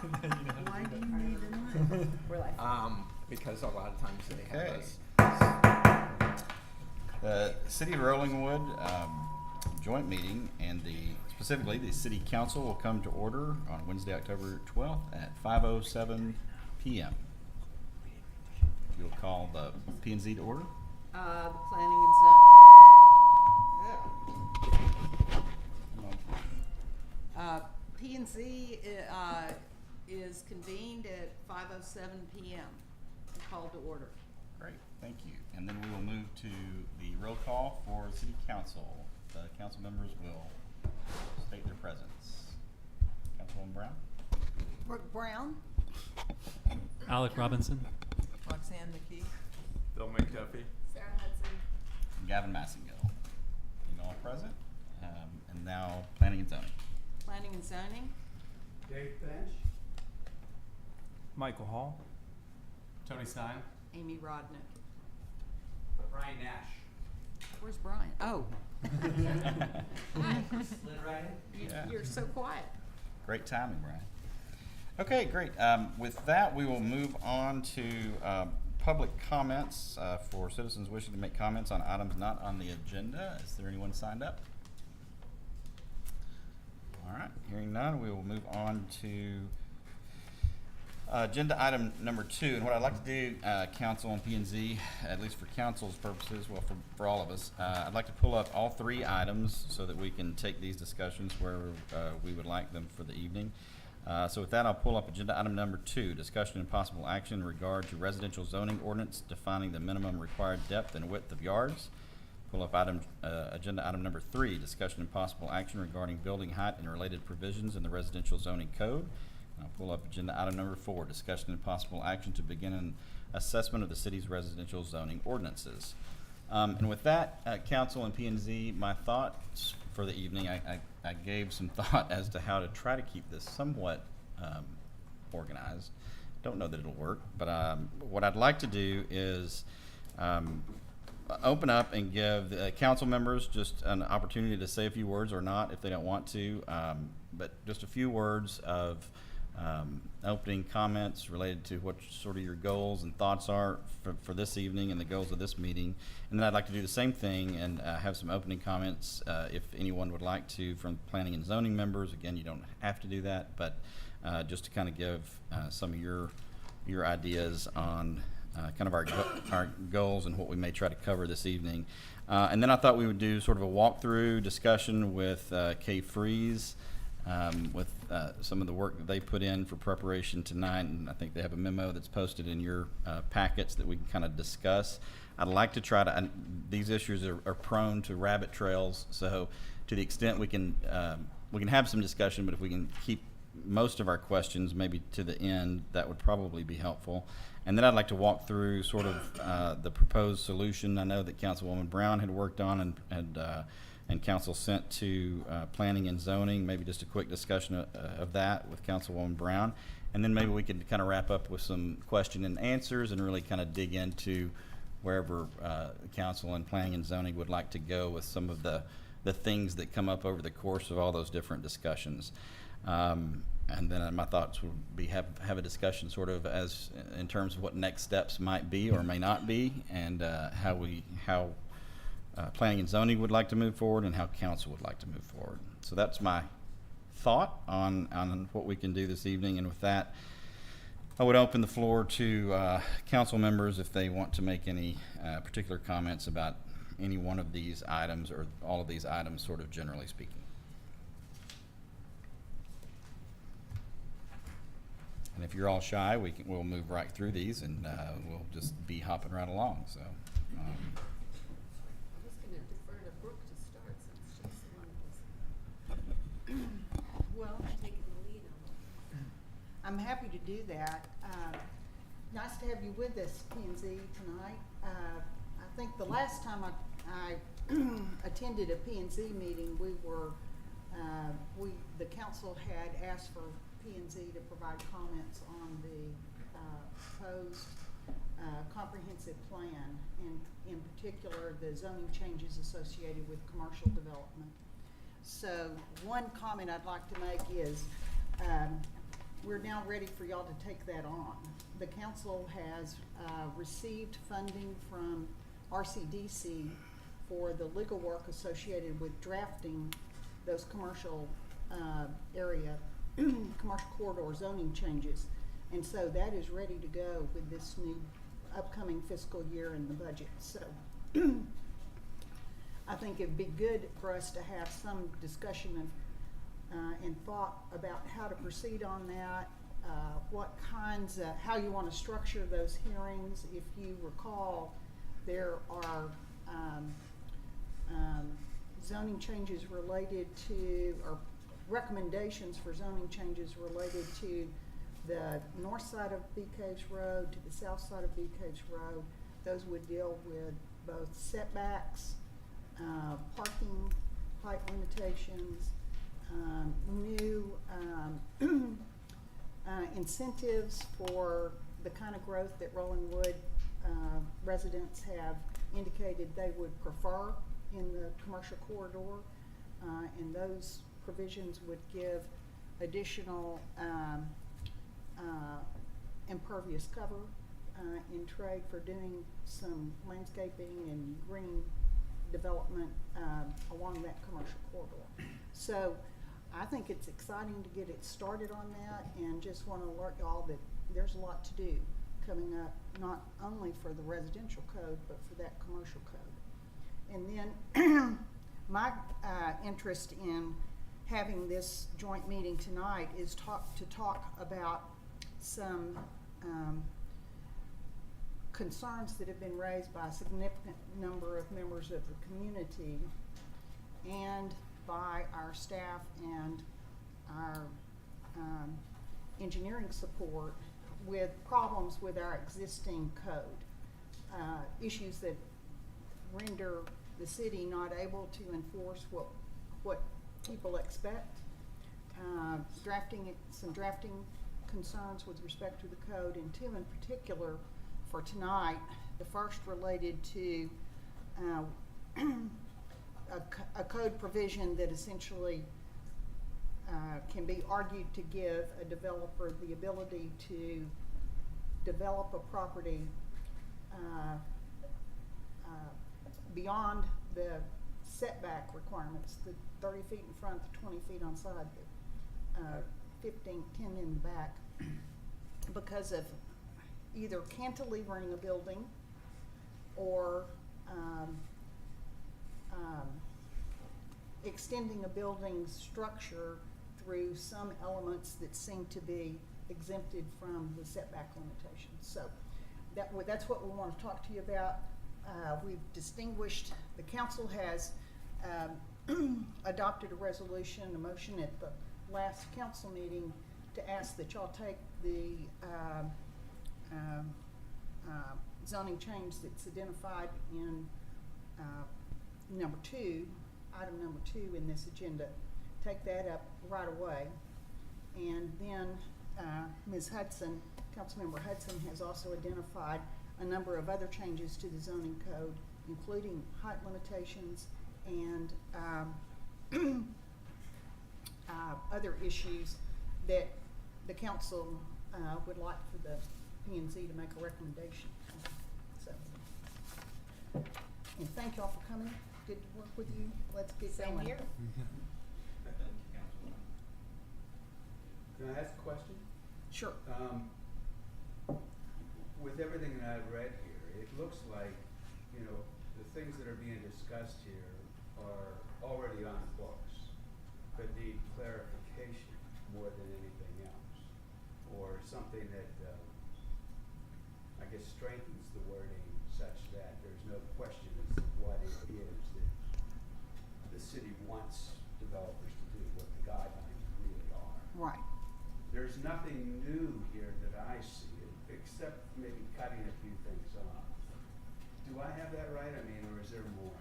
Why do you need to know? We're like, Because a lot of times they have Okay. us. The City of Rollingwood joint meeting and specifically the City Council will come to order on Wednesday, October 12th at 5:07 p.m. You'll call the P&Z to order. The planning and zone. P&Z is convened at 5:07 p.m. Called to order. Great, thank you. And then we will move to the roll call for City Council. The council members will state their presence. Councilwoman Brown? Brooke Brown. Alec Robinson. Roxanne McKee. Bill McDuffie. Sarah Hudson. Gavin Massingill. You all present. And now planning and zoning. Planning and zoning. Dave Bench. Michael Hall. Tony Stein. Amy Rodnick. Brian Nash. Where's Brian? Oh. Hi. Slid right in. Yeah. You're so quiet. Great timing, Brian. Okay, great. With that, we will move on to public comments for citizens wishing to make comments on items not on the agenda. Is there anyone signed up? All right, hearing none, we will move on to agenda item number 2. And what I'd like to do, council and P&Z, at least for council's purposes, well, for all of us, I'd like to pull up all 3 items so that we can take these discussions where we would like them for the evening. So with that, I'll pull up agenda item number 2, discussion and possible action in regard to residential zoning ordinance defining the minimum required depth and width of yards. Pull up agenda item number 3, discussion and possible action regarding building height and related provisions in the residential zoning code. I'll pull up agenda item number 4, discussion and possible action to begin an assessment of the city's residential zoning ordinances. And with that, council and P&Z, my thoughts for the evening, I gave some thought as to how to try to keep this somewhat organized. Don't know that it'll work, but what I'd like to do is open up and give the council members just an opportunity to say a few words or not if they don't want to, but just a few words of opening comments related to what sort of your goals and thoughts are for this evening and the goals of this meeting. And then I'd like to do the same thing and have some opening comments if anyone would like to from planning and zoning members. Again, you don't have to do that, but just to kind of give some of your ideas on kind of our goals and what we may try to cover this evening. And then I thought we would do sort of a walkthrough discussion with Kay Freeze, with some of the work that they put in for preparation tonight, and I think they have a memo that's posted in your packets that we can kind of discuss. I'd like to try to, these issues are prone to rabbit trails, so to the extent we can have some discussion, but if we can keep most of our questions maybe to the end, that would probably be helpful. And then I'd like to walk through sort of the proposed solution I know that Councilwoman Brown had worked on and council sent to planning and zoning, maybe just a quick discussion of that with Councilwoman Brown. And then maybe we could kind of wrap up with some question and answers and really kind of dig into wherever council and planning and zoning would like to go with some of the things that come up over the course of all those different discussions. And then my thoughts would be have a discussion sort of as in terms of what next steps might be or may not be, and how planning and zoning would like to move forward and how council would like to move forward. So that's my thought on what we can do this evening. And with that, I would open the floor to council members if they want to make any particular comments about any one of these items or all of these items, sort of generally speaking. And if you're all shy, we'll move right through these and we'll just be hopping right along. So. I'm just going to defer to Brooke to start since she's the one who's Well, taking the lead on it. I'm happy to do that. Nice to have you with us, P&Z, tonight. I think the last time I attended a P&Z meeting, the council had asked for P&Z to provide comments on the proposed comprehensive plan, and in particular the zoning changes associated with commercial development. So one comment I'd like to make is we're now ready for y'all to take that on. The council has received funding from RCDC for the legal work associated with drafting those commercial area, commercial corridor zoning changes. And so that is ready to go with this new upcoming fiscal year in the budget. So I think it'd be good for us to have some discussion of and thought about how to proceed on that, what kinds of, how you want to structure those hearings. If you recall, there are zoning changes related to, or recommendations for zoning changes related to the north side of Bee Caves Road to the south side of Bee Caves Road. Those would deal with both setbacks, parking height limitations, new incentives for the kind of growth that Rolling Wood residents have indicated they would prefer in the commercial corridor. And those provisions would give additional impervious cover in trade for doing some landscaping and green development along that commercial corridor. So I think it's exciting to get it started on that, and just want to alert y'all that there's a lot to do coming up, not only for the residential code, but for that commercial code. And then my interest in having this joint meeting tonight is to talk about some concerns that have been raised by a significant number of members of the community and by our staff and our engineering support with problems with our existing code, issues that render the city not able to enforce what people expect, some drafting concerns with respect to the code, and two in particular for tonight. The first related to a code provision that essentially can be argued to give a developer the ability to develop a property beyond the setback requirements, the 30 feet in front, the 20 feet on side, the 10 in the back, because of either cantilevering a building or extending a building's structure through some elements that seem to be exempted from the setback limitations. So that's what we want to talk to you about. We've distinguished, the council has adopted a resolution, a motion at the last council meeting to ask that y'all take the zoning change that's identified in item number 2 in this agenda, take that up right away. And then Ms. Hudson, Councilmember Hudson, has also identified a number of other changes to the zoning code, including height limitations and other issues that the council would like for the P&Z to make a recommendation. So, and thank y'all for coming. Good to work with you. Let's get going. Same here. Can I ask a question? Sure. With everything that I've read here, it looks like, you know, the things that are being discussed here are already on the books, but need clarification more than anything else, or something that, I guess, strengthens the wording such that there's no question as to what it is that the city wants developers to do, what the guidelines really are. Right. There's nothing new here that I see, except maybe cutting a few things off. Do I have that right? I mean, or is there more?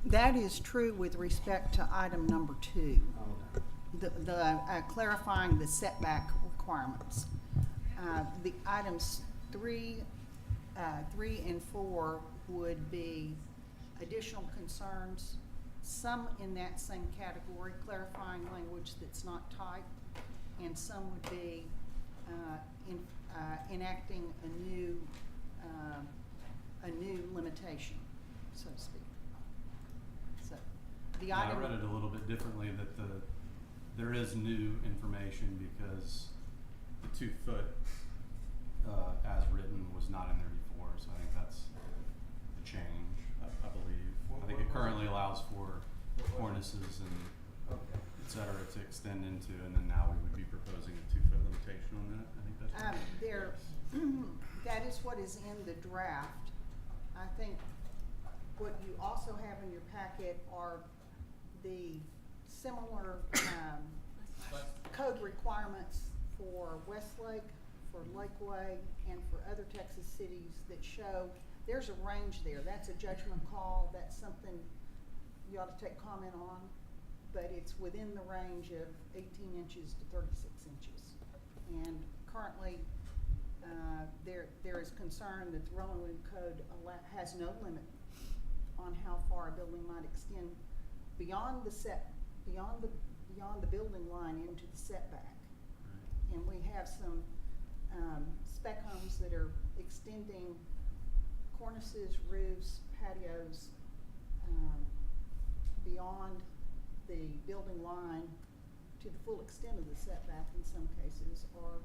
That is true with respect to item number 2, Okay. clarifying the setback requirements. The items 3 and 4 would be additional concerns, some in that same category, clarifying language that's not typed, and some would be enacting a new limitation, so to speak. So, the Yeah, I item. read it a little bit differently, that there is new information because the 2 foot, as written was not in there before, so I think that's the change, I believe. I think it currently allows for cornices and Okay. et cetera to extend into, and then now we would be proposing a 2 foot limitation on that. I think that's. There, that is what is in the draft. I think what you also have in your packet are the similar, code requirements for Westlake, for Lakeway, and for other Texas cities that show there's a range there. That's a judgment call. That's something you ought to take comment on, but it's within the range of 18 inches to 36 inches. And currently, there is concern that the Roanoke Code has no limit on how far a building might extend beyond the building line into the setback. And we have some spec homes that are extending cornices, roofs, patios beyond the building line to the full extent of the setback in some cases, or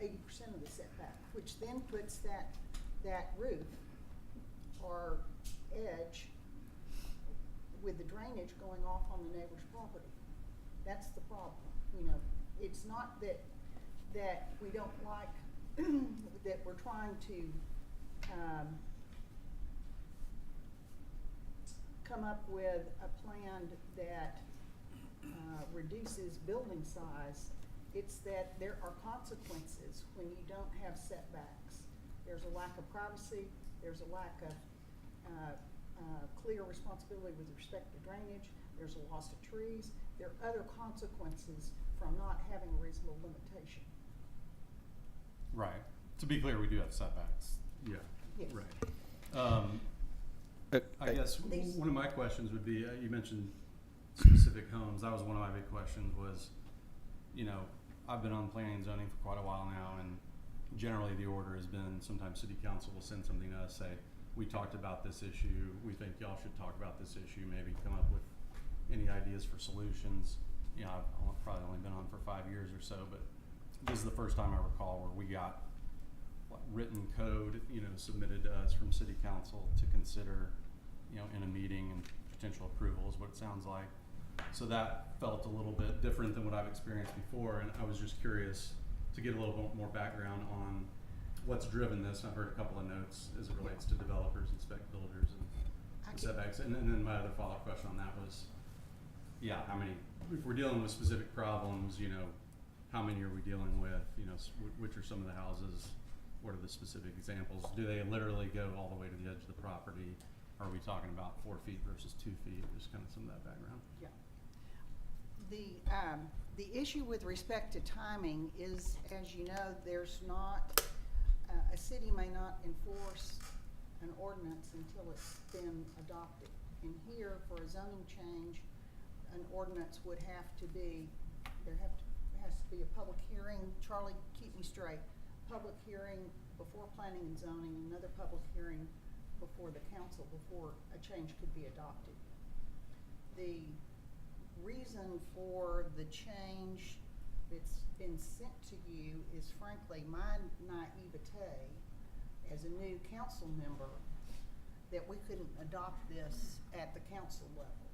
80% of the setback, which then puts that roof or edge with the drainage going off on the neighbor's property. That's the problem. It's not that we don't like that we're trying to come up with a plan that reduces building size. It's that there are consequences when you don't have setbacks. There's a lack of privacy. There's a lack of clear responsibility with respect to drainage. There's a loss of trees. There are other consequences from not having a reasonable limitation. Right. To be clear, we do have setbacks. Yeah. Yes. Right. I guess These- one of my questions would be, you mentioned specific homes. That was one of my big questions was, I've been on planning and zoning for quite a while now, and generally the order has been sometimes city council will send something to us, say, we talked about this issue, we think y'all should talk about this issue, maybe come up with any ideas for solutions. I've probably only been on for 5 years or so, but this is the first time I recall where we got written code, submitted to us from city council to consider, in a meeting, and potential approval is what it sounds like. So that felt a little bit different than what I've experienced before, and I was just curious to get a little bit more background on what's driven this. I've heard a couple of notes as it relates to developers and spec builders and setbacks. And then my other follow-up question on that was, how many, if we're dealing with specific problems, how many are we dealing with? Which are some of the houses? What are the specific examples? Do they literally go all the way to the edge of the property? Are we talking about 4 feet versus 2 feet? Just kind of some of that background. Yeah. The issue with respect to timing is, as you know, there's not, a city may not enforce an ordinance until it's been adopted. And here, for a zoning change, an ordinance would have to be, has to be a public hearing. Charlie, keep me straight. Public hearing before planning and zoning, another public hearing before the council, before a change could be adopted. The reason for the change that's been sent to you is frankly my naivete as a new council member that we couldn't adopt this at the council level.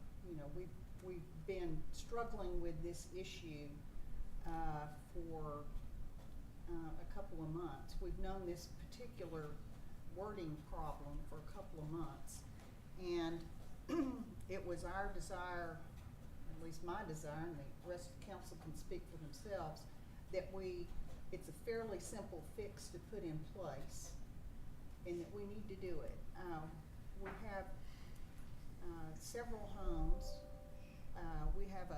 We've been struggling with this issue for a couple of months. We've known this particular wording problem for a couple of months, and it was our desire, at least my desire, and the rest of the council can speak for themselves, that it's a fairly simple fix to put in place, and that we need to do it. We have several homes. We have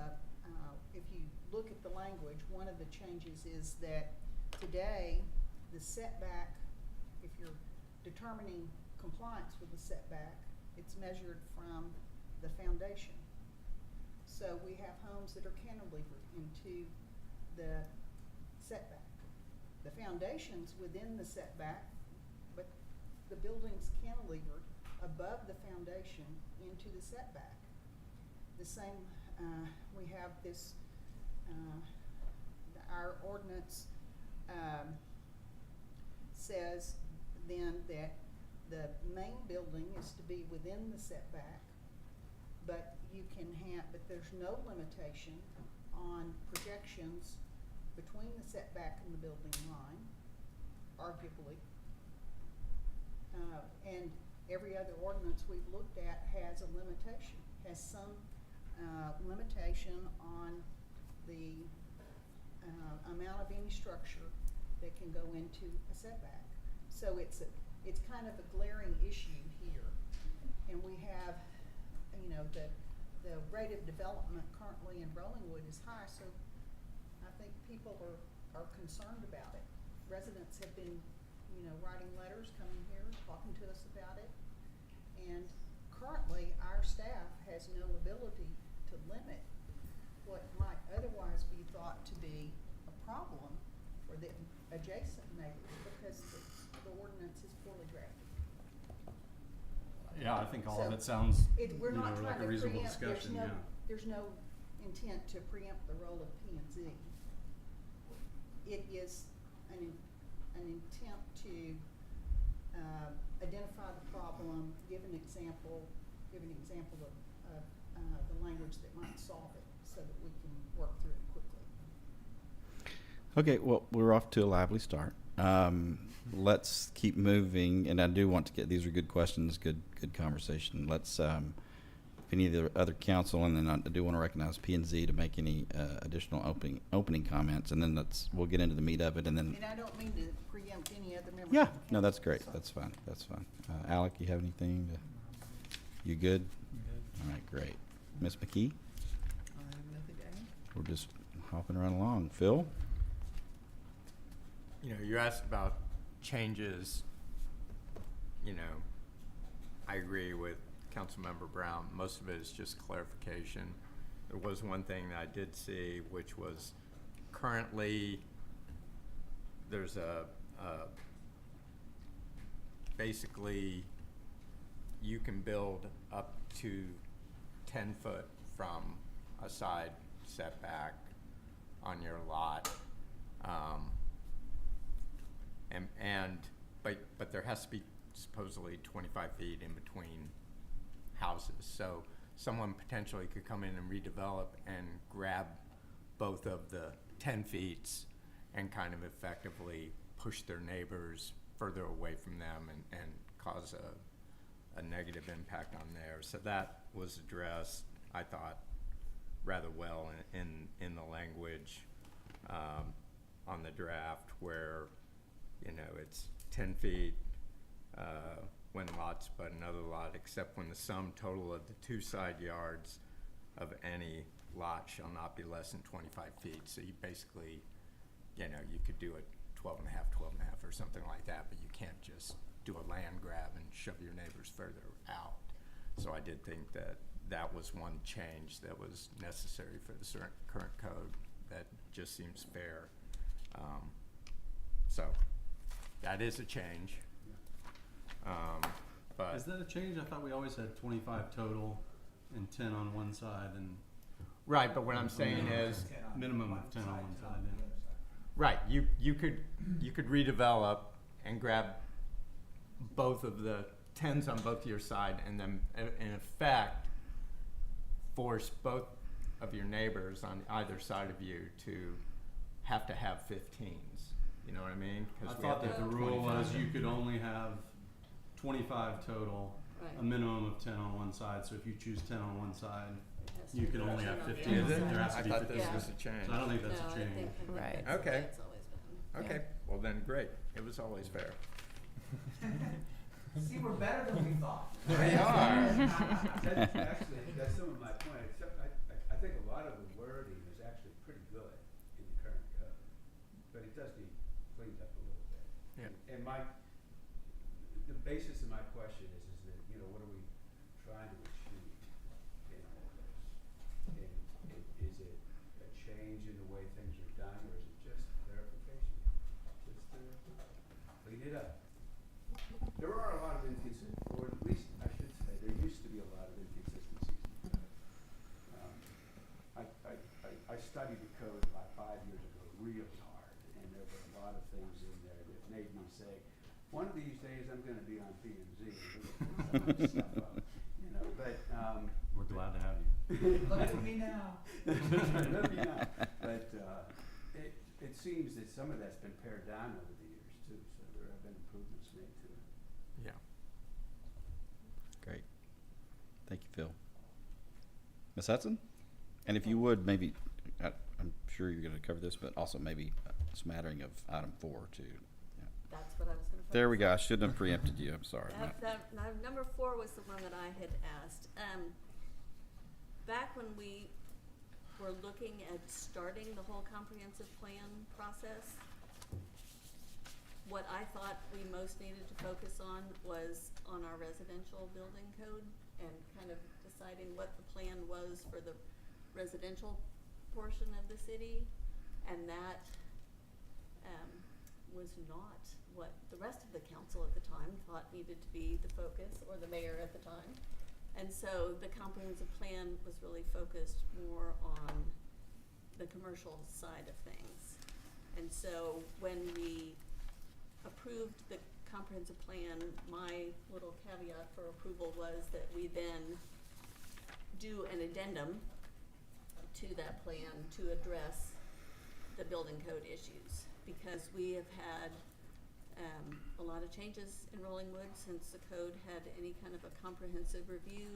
if you look at the language, one of the changes is that today the setback, if you're determining compliance with the setback, it's measured from the foundation. So we have homes that are cantilevered into the setback. The foundation's within the setback, but the building's cantilevered above the foundation into the setback. The same, we have this, our ordinance, says then that the main building is to be within the setback, but you can have, but there's no limitation on projections between the setback and the building line, arguably. And every other ordinance we've looked at has a limitation, has some limitation on the amount of any structure that can go into a setback. So it's kind of a glaring issue here. And we have, you know, the rate of development currently in Rollingwood is high, so I think people are concerned about it. Residents have been, you know, writing letters, coming here, talking to us about it. And currently, our staff has no ability to limit what might otherwise be thought to be a problem for the adjacent neighbors because the ordinance is poorly drafted. Yeah, I think all of So, it sounds, We're you know, not like trying a to reasonable preempt, discussion, yeah. there's no intent to preempt the role of P and Z. It is an intent to identify the problem, give an example of the language that might solve it so that we can work through it quickly. Okay, well, we're off to a lively start. Let's keep moving, and I do want to get, these are good questions, good conversation. Let's, if any of the other council, and then I do want to recognize P and Z to make any additional opening comments, and then we'll get into the meat of it, and then. And I don't mean to preempt any other members. Yeah, of the no, that's council, great. so- That's fine. That's fine. Alec, you have anything? You good? All right, great. Ms. McKee? We're just hopping right along. Phil? You know, you asked about changes. You know, I agree with Councilmember Brown. Most of it is just clarification. There was one thing that I did see, which was currently there's basically you can build up to 10 foot from a side setback on your lot. But there has to be supposedly 25 feet in between houses. So someone potentially could come in and redevelop and grab both of the 10 feet and kind of effectively push their neighbors further away from them and cause a negative impact on theirs. So that was addressed, I thought, rather well in the language on the draft where, you know, it's 10 feet when lots but another lot, except when the sum total of the two side yards of any lot shall not be less than 25 feet. So you basically, you know, you could do it 12 and a half or something like that, but you can't just do a land grab and shove your neighbors further out. So I did think that was one change that was necessary for the current code that just seems fair. So that is a change. But Is that a change? I thought we always had 25 total and 10 on one side and right, but what I'm saying is, minimum of 10 on one side. Yeah. right, you could redevelop and grab both of the 10s on both your side and then in effect force both of your neighbors on either side of you to have 15s. You know what I mean? I 'Cause we thought have that to the have rule 25. was you could only have 25 total, Right. a minimum of 10 on one side. So if you choose 10 on one side, It has to you be can only 10 have on the 15. other Is it? side. There has to I be thought this 15. was a change. So I don't think that's No, a I change. think Right. that's the way Okay. it's always been. Okay, well then, great. It was always fair. See, we're better than we thought. We are. Actually, that's some of my point, except I think a lot of the wording is actually pretty good in the current code, but it does need cleaned up a little bit. Yeah. And the basis of my question is that, you know, what are we trying to achieve in all this? And is it a change in the way things are done, or is it just clarification? Just things in there that made me say, one of these days I'm gonna be on P and Z and look at some of this stuff up, you know, but, We're glad to have you. look at me now. Look at me now. But, it seems that some of that's been pared down over the years too, so there have been improvements made to it. Yeah. Great. Thank you, Phil. Ms. Hudson? And if you would, maybe, I'm sure you're gonna cover this, but also maybe a smattering of item 4 too. Yeah. That's what I was gonna. There we focus go. I on. shouldn't have preempted you. I'm sorry. Now, number 4 was the one that I had asked. Back when we were looking at starting the whole comprehensive plan process, what I thought we most needed to focus on was on our residential building code and kind of deciding what the plan was for the residential portion of the city. And that was not what the rest of the council at the time thought needed to be the focus, or the mayor at the time. And so the comprehensive plan was really focused more on the commercial side of things. And so when we approved the comprehensive plan, my little caveat for approval was that we then do an addendum to that plan to address the building code issues. Because we have had a lot of changes in Rollingwood since the code had any kind of a comprehensive review.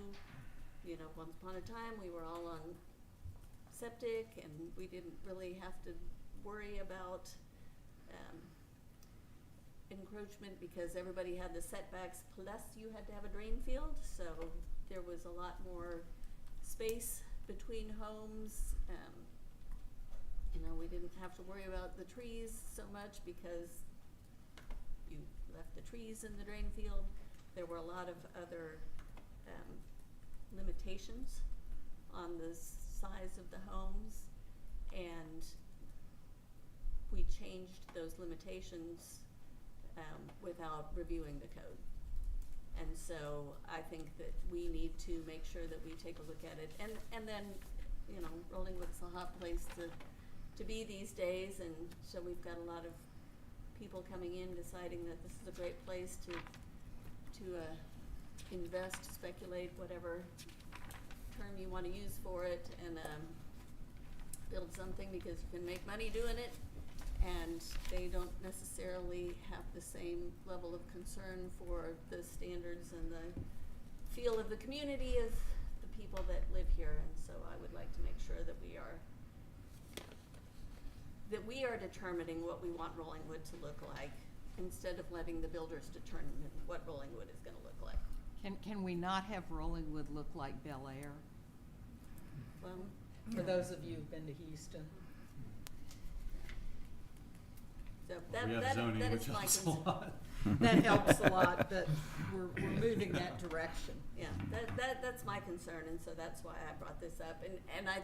You know, once upon a time, we were all on septic and we didn't really have to worry about encroachment because everybody had the setbacks, plus you had to have a drain field, so there was a lot more space between homes. You know, we didn't have to worry about the trees so much because you left the trees in the drain field. There were a lot of other limitations on the size of the homes, and we changed those limitations without reviewing the code. And so I think that we need to make sure that we take a look at it. And then, you know, Rollingwood's a hot place to be these days, and so we've got a lot of people coming in deciding that this is a great place to invest, speculate, whatever term you want to use for it, and build something because you can make money doing it, and they don't necessarily have the same level of concern for the standards and the feel of the community of the people that live here. And so I would like to make sure that we are determining what we want Rollingwood to look like, instead of letting the builders determine what Rollingwood is going to look like. Can we not have Rollingwood look like Bel Air? Well, For those of you who've been to Houston. so We have zoning, that which is my helps a concern. lot. That helps a lot, but we're moving that direction. Yeah, that's my concern, and so that's why I brought this up. And I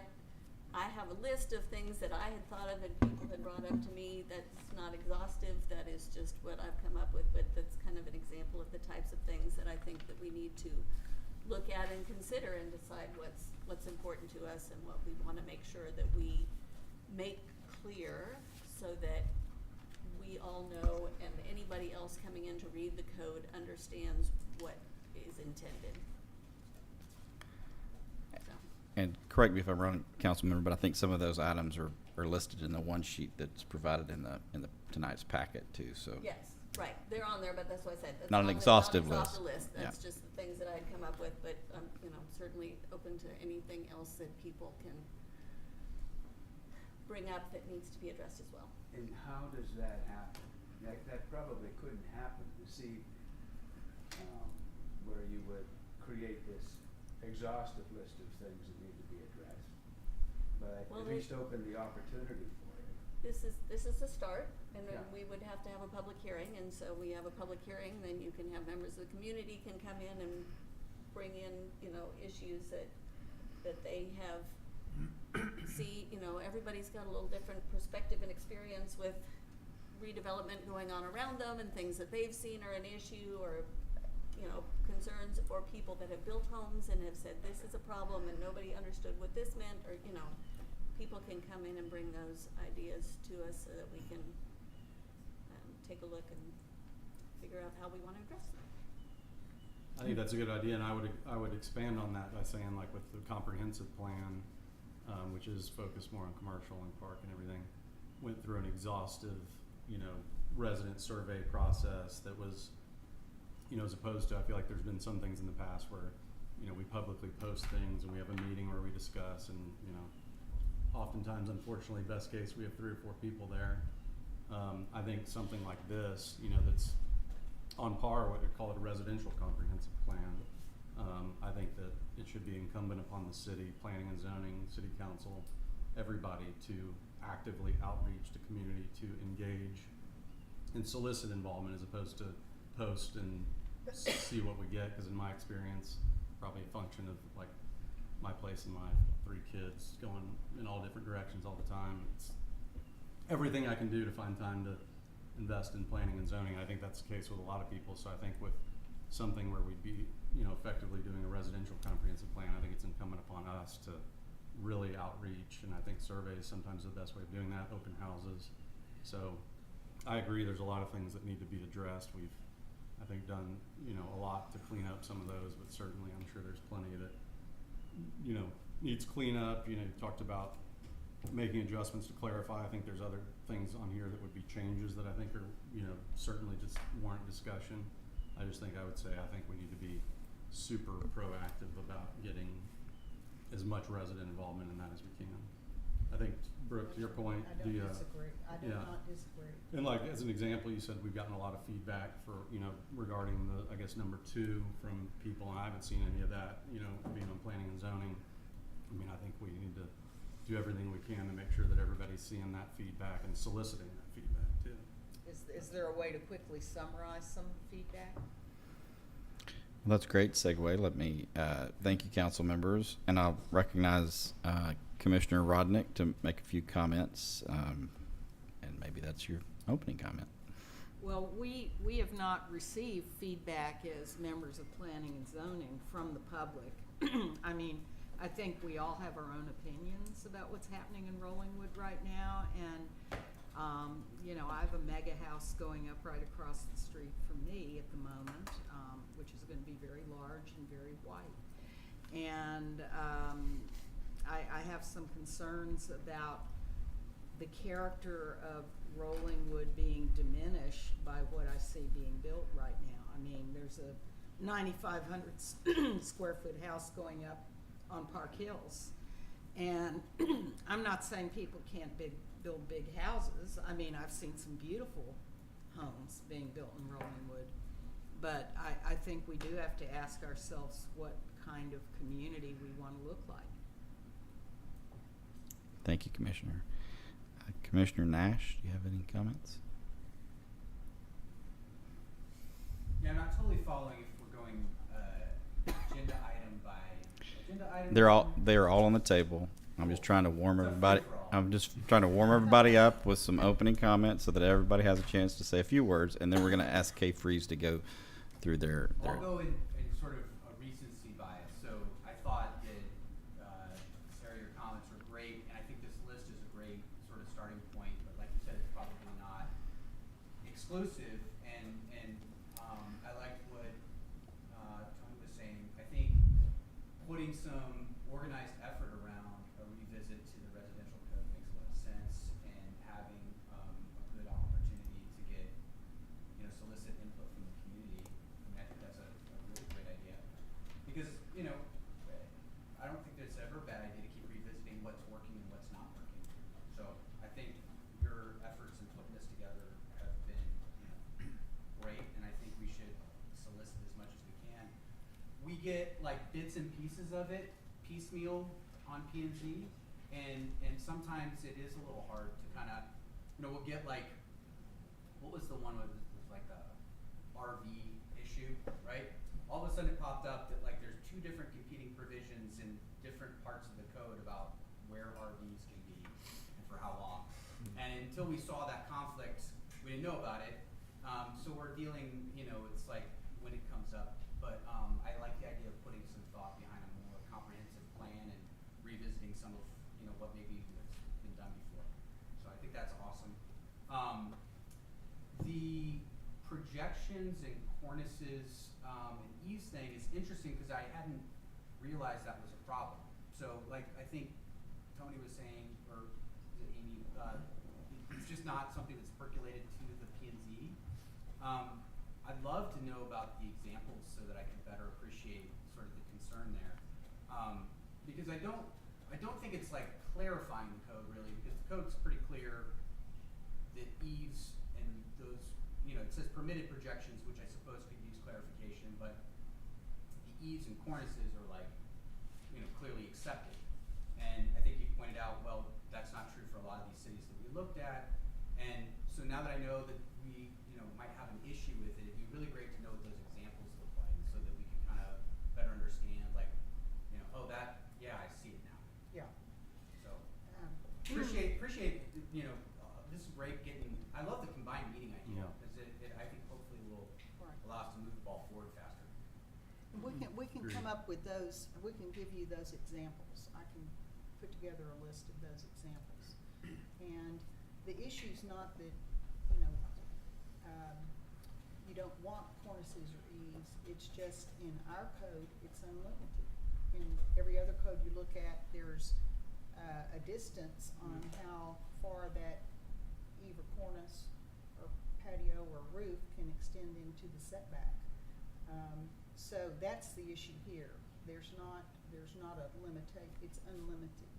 have a list of things that I had thought of and people had brought up to me. That's not exhaustive, that is just what I've come up with, but that's kind of an example of the types of things that I think that we need to look at and consider and decide what's important to us and what we want to make sure that we make clear, so that we all know and anybody else coming in to read the code understands what is intended. So. And correct me if I'm wrong, Councilmember, but I think some of those items are listed in the one sheet that's provided in the tonight's packet too, so. Yes, right, they're on there, but that's what I said. That's Not an not exhaustive not list. the list, Yeah. that's just the things that I'd come up with, but I'm, you know, certainly open to anything else that people can bring up that needs to be addressed as well. And how does that happen? That probably couldn't happen this evening, where you would create this exhaustive list of things that need to be addressed. But Well, at least open the opportunity for it. This is the start, and then Yeah. we would have to have a public hearing, and so we have a public hearing, then you can have members of the community can come in and bring in, you know, issues that they have, see, you know, everybody's got a little different perspective and experience with redevelopment going on around them and things that they've seen are an issue, or, you know, concerns, or people that have built homes and have said this is a problem and nobody understood what this meant, or, you know, people can come in and bring those ideas to us so that we can take a look and figure out how we wanna address them. I think that's a good idea, and I would expand on that by saying, like, with the comprehensive plan, which is focused more on commercial and park and everything, went through an exhaustive, resident survey process that was, as opposed to, I feel like there's been some things in the past where, we publicly post things and we have a meeting where we discuss, and, oftentimes, unfortunately, best case, we have 3 or 4 people there. I think something like this, that's on par, what we call it a residential comprehensive plan. I think that it should be incumbent upon the city, planning and zoning, city council, everybody to actively outreach the community, to engage and solicit involvement as opposed to post and see what we get. Because in my experience, probably a function of like my place and my 3 kids going in all different directions all the time. It's everything I can do to find time to invest in planning and zoning. I think that's the case with a lot of people. So I think with something where we'd be, effectively doing a residential comprehensive plan, I think it's incumbent upon us to really outreach. And I think surveys sometimes the best way of doing that, open houses. So I agree, there's a lot of things that need to be addressed. We've, I think, done, a lot to clean up some of those, but certainly I'm sure there's plenty that, needs cleanup. You talked about making adjustments to clarify. I think there's other things on here that would be changes that I think are, certainly just warrant discussion. I just think I would say, I think we need to be super proactive about getting as much resident involvement in that as we can. I think, Brooke, to your point, I don't disagree. I do yeah. not disagree. And like, as an example, you said we've gotten a lot of feedback for, regarding the, I guess, number 2 from people, and I haven't seen any of that, being on planning and zoning. I mean, I think we need to do everything we can to make sure that everybody's seeing that feedback and soliciting that feedback too. Is there a way to quickly summarize some feedback? Well, that's a great segue. Let me thank you, council members, and I'll recognize Commissioner Rodnick to make a few comments, and maybe that's your opening comment. Well, we have not received feedback as members of planning and zoning from the public. I mean, I think we all have our own opinions about what's happening in Rollingwood right now, and I have a mega house going up right across the street from me at the moment, which is going to be very large and very white. And I have some concerns about the character of Rollingwood being diminished by what I see being built right now. I mean, there's a 9,500 square foot house going up on Park Hills. And I'm not saying people can't build big houses. I mean, I've seen some beautiful homes being built in Rollingwood. But I think we do have to ask ourselves what kind of community we want to look like. Thank you, Commissioner. Commissioner Nash, do you have any comments? Yeah, I'm not totally following if we're going agenda item by agenda item. They are all on the table. I'm just trying to warm It's a everybody. free-for-all. I'm just trying to warm everybody up with some opening comments so that everybody has a chance to say a few words, and then we're going to ask Kay Freeze to go through their. I'll go in sort of a recency bias. So I thought that Sarah, your comments were great, and I think this list is a great sort of starting point. But like you said, it's probably not exclusive. And I liked what Tony was saying. I think putting some organized effort around a revisit to the residential code makes a lot of sense, and having a good opportunity to get solicit input from the community. I think that's a really great idea. Because, I don't think that it's ever a bad idea to keep revisiting what's working and what's not working. So I think your efforts in putting this together have been great, and I think we should solicit as much as we can. We get like bits and pieces of it, piecemeal on P&Z, and sometimes it is a little hard to kind of, we'll get like, what was the one with like the RV issue, right? All of a sudden it popped up that like there's 2 different competing provisions in different parts of the code about where RVs can be and for how long. And until we saw that conflict, we didn't know about it. So we're dealing, it's like when it comes up. But I like the idea of putting some thought behind a more comprehensive plan and revisiting some of, what maybe has been done before. So I think that's awesome. The The projections and cornices and eaves thing is interesting because I hadn't realized that was a problem. So, like, I think Tony was saying, or was it Amy, it's just not something that's percolated to the P&Z. I'd love to know about the examples so that I can better appreciate sort of the concern there. Because I don't think it's like clarifying the code really, because the code's pretty clear that eaves and those, you know, it says permitted projections, which I suppose could use clarification, but the eaves and cornices are like, you know, clearly accepted. And I think you pointed out, well, that's not true for a lot of these cities that we looked at. And so now that I know that we, you know, might have an issue with it, it'd be really great to know what those examples look like so that we can kind of better understand, like, you know, oh, that, yeah, I see it now. Yeah. So appreciate, you know, this is great getting, I love the combined meeting idea Yeah. because it I think hopefully will Right. allow us to move the ball forward faster. We can Agreed. come up with those, we can give you those examples. I can put together a list of those examples. And the issue's not that, you know, you don't want cornices or eaves, it's just in our code, it's unlimited. In every other code you look at, there's a distance on how far that eave or cornice or patio or roof can extend into the setback. So that's the issue here. There's not a limitation, it's unlimited.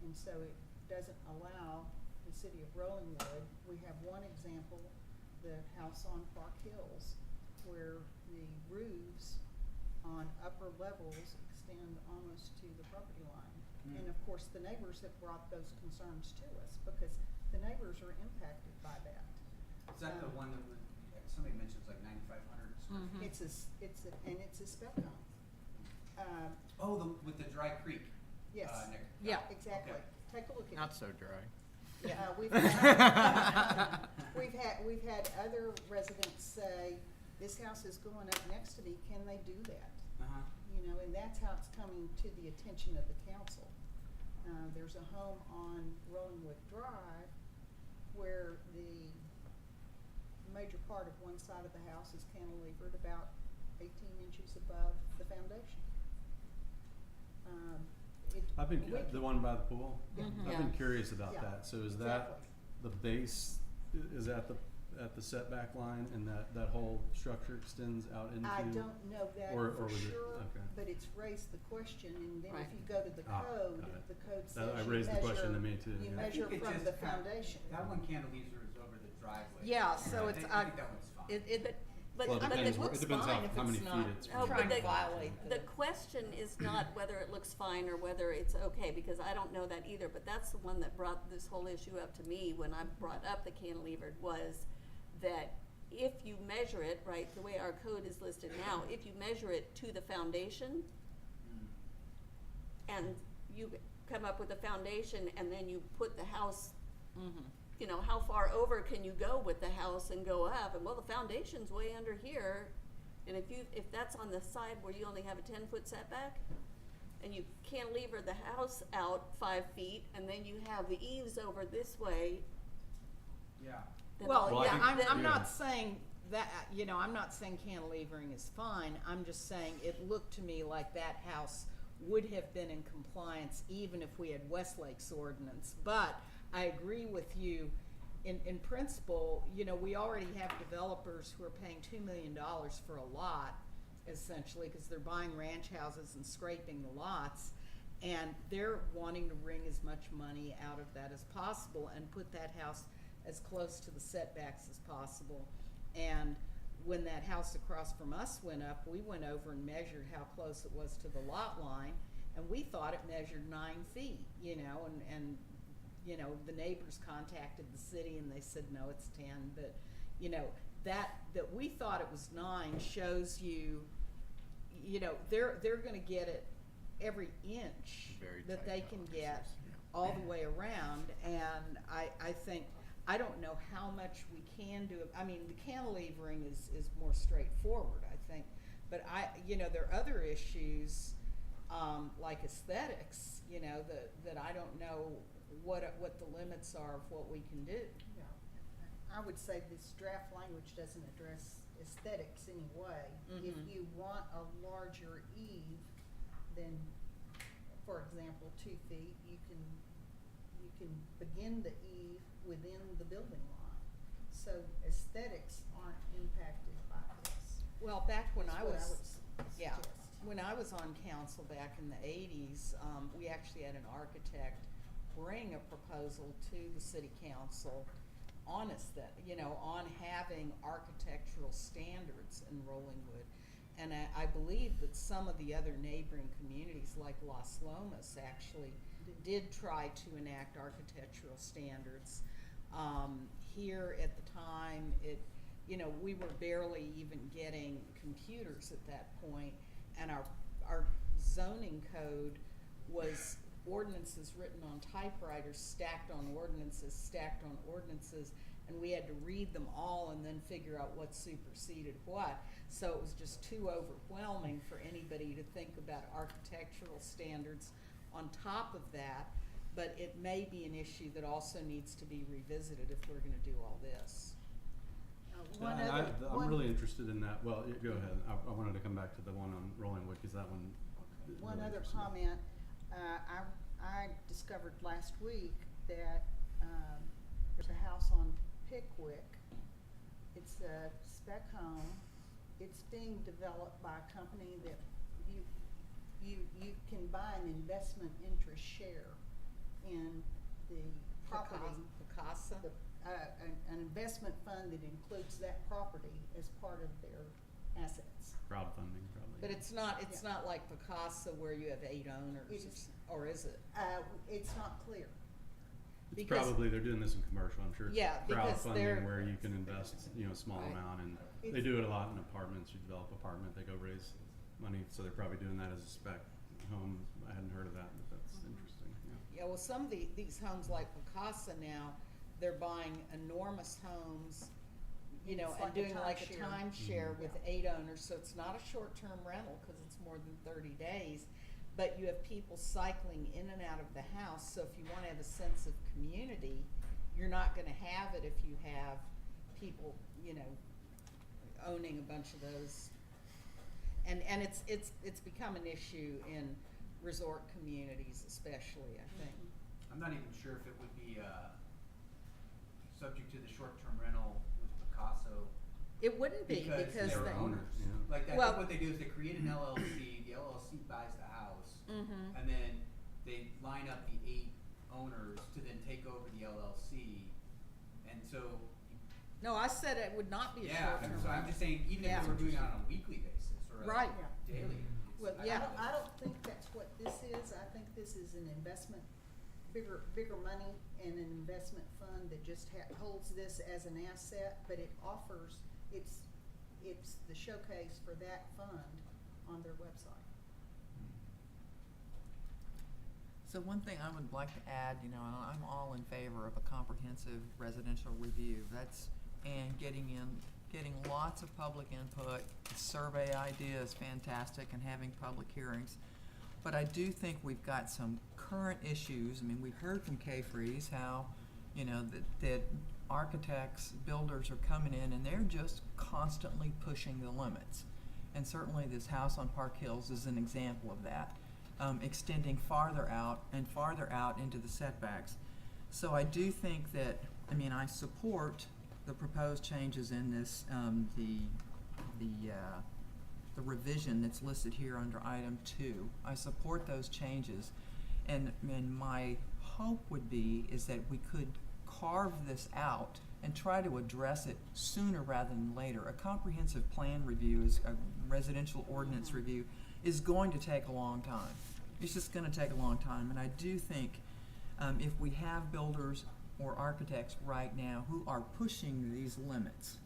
And so it doesn't allow the city of Rollingwood, we have one example, the house on Park Hills, where the roofs on upper levels extend almost to the property line. And of course, the neighbors have brought those concerns to us because the neighbors are impacted by that. Is that the one that was, somebody mentioned it's like 9,500 square feet? It's a spec home. Oh, with the dry creek. Yes. Yeah. Exactly. Okay. Take a look at it. Not so dry. We've had other residents say, this house is going up next to me, can they do that? Uh-huh. You know, and that's how it's coming to the attention of the council. There's a home on Rollingwood Drive where the major part of one side of the house is cantilevered about 18 inches above the foundation. I've been, the one by the pool? Yeah. I've been curious about Yeah, that. So is that exactly. the base, is at the setback line and that whole structure extends out into? I don't know that or for was it- sure, okay. but it's raised the question, and then Right. if you go to the Ah, code, got it. the code says That- I you raised the question to measure- me too, You yeah. I measure think it from just the kinda- foundation. That one cantilever is over the driveway. Yeah, so I it's, think, I think that one's fine. But Well, it I mean, depends it where- looks it depends fine how- if how it's many not feet it's Oh, but trying to the- violate The question is not whether it looks fine or whether it's okay, because I don't know that either, but that's the one that brought this whole issue up to me when I brought up the cantilevered, was that if you measure it, right, the way our code is listed now, if you measure it to the foundation, and you come up with a foundation and then you put the house, you know, how far over can you go with the house and go up? And well, the foundation's way under here. And if that's on the side where you only have a 10-foot setback, and you cantilever the house out 5 feet, and then you have the eaves over this way, Yeah. then Well, all- Well, I yeah, think- I'm yeah. not saying that, you know, I'm not saying cantilevering is fine, I'm just saying it looked to me like that house would have been in compliance even if we had Westlake's ordinance. But I agree with you, in principle, you know, we already have developers who are paying $2 million for a lot, essentially, because they're buying ranch houses and scraping the lots. And they're wanting to wring as much money out of that as possible and put that house as close to the setbacks as possible. And when that house across from us went up, we went over and measured how close it was to the lot line, and we thought it measured 9 feet, you know, and you know, the neighbors contacted the city and they said, no, it's 10, but, you know, that we thought it was 9 shows you, you know, they're gonna get it every inch Very that tight they can get tolerances, yeah. all the way around, and I think, I don't know how much we can do. I mean, the cantilevering is more straightforward, I think, but you know, there are other issues, like aesthetics, you know, that I don't know what the limits are of what we can do. Yeah. I would would say this draft language doesn't address aesthetics anyway. If Mhm. you want a larger eave, then, for example, 2 feet, you can begin the eave within the building line. So aesthetics aren't impacted by this. Well, back when Is I what was, would yeah, suggest. when I was on council back in the 80s, we actually had an architect bring a proposal to the city council on on having architectural standards in Rollingwood. And I believe that some of the other neighboring communities like Las Lomas actually did try to enact architectural standards. Here at the time, we were barely even getting computers at that point, and our zoning code was ordinances written on typewriters, stacked on ordinances, and we had to read them all and then figure out what superseded what. So it was just too overwhelming for anybody to think about architectural standards on top of that, but it may be an issue that also needs to be revisited if we're gonna do all this. One And other, I'm really interested in that. Well, go ahead. I wanted to come back to the one on Rollingwood because that one. One really other interested me. comment, I discovered last week that, there's a house on Pickwick. It's a spec home. It's being developed by a company that you can buy an investment interest share in the property. Picasa? An investment fund that includes that property as part of their assets. Crowdfunding, probably. But it's not like Picasa where you have 8 It owners, is. or is it? It's not clear. It's because- probably, they're doing this in commercial, I'm sure it's Yeah, because they're- crowdfunding where you can invest, a small Right. amount, and they It's- do it a lot in apartments. You develop apartment, they go raise money, so they're probably doing that as a spec home. I hadn't heard of that, but that's interesting, yeah. Yeah, well, some of these homes like Picasa now, they're buying enormous homes, It's and like a doing like a timeshare. timeshare with Yeah. 8 owners, so it's not a short-term rental because it's more than 30 days. But you have people cycling in and out of the house, so if you wanna have a sense of community, you're not gonna have it if you have people, owning a bunch of those. And it's become an issue in resort communities especially, I think. I'm not even sure if it would be, subject to the short-term rental with Picasso. It wouldn't be Because because they're they. owners. Yeah. Like, I Well- think what they do is they create an LLC, the LLC buys the house, Mhm. and then they line up the 8 owners to then take over the LLC, and so, No, I said it would not be a yeah, short-term so I'm rental. just saying, even Yeah. if they were doing it on a weekly basis or Right. Yeah. daily. it's- Well, Yeah. I don't think that's what this is. I think this is an investment, bigger money and an investment fund that just holds this as an asset, but it offers, it's the showcase for that fund on their website. So one thing I would like to add, and I'm all in favor of a comprehensive residential review. And getting lots of public input. The survey idea is fantastic, and having public hearings. But I do think we've got some current issues. I mean, we've heard from K-Freeze how, that architects, builders are coming in and they're just constantly pushing the limits. And certainly this house on Park Hills is an example of that, extending farther out into the setbacks. So I do think that, I support the proposed changes in this, the revision that's listed here under item 2. I support those changes, and my hope would be is that we could carve this out and try to address it sooner rather than later. A comprehensive plan review, a residential ordinance review, is going to take a long time. It's just going to take a long time, and I do think if we have builders or architects right now who are pushing these limits,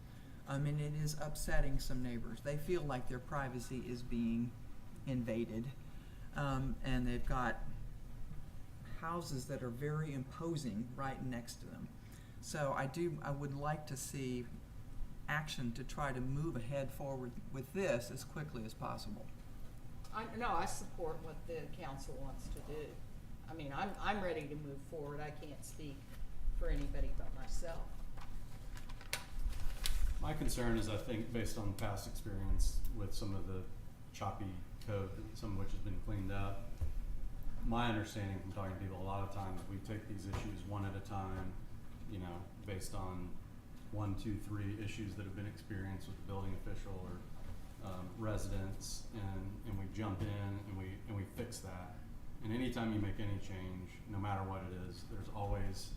it is upsetting some neighbors. They feel like their privacy is being invaded, and they've got houses that are very imposing right next to them. So I would like to see action to try to move ahead forward with this as quickly as possible. I support what the council wants to do. I'm ready to move forward. I can't speak for anybody but myself. My concern is, I think, based on past experience with some of the choppy code, some of which has been cleaned up, my understanding from talking to people, a lot of times we take these issues one at a time, you know, based on 1, 2, 3 issues that have been experienced with the building official or residents, and we jump in and we fix that. And anytime you make any change, no matter what it is, there's always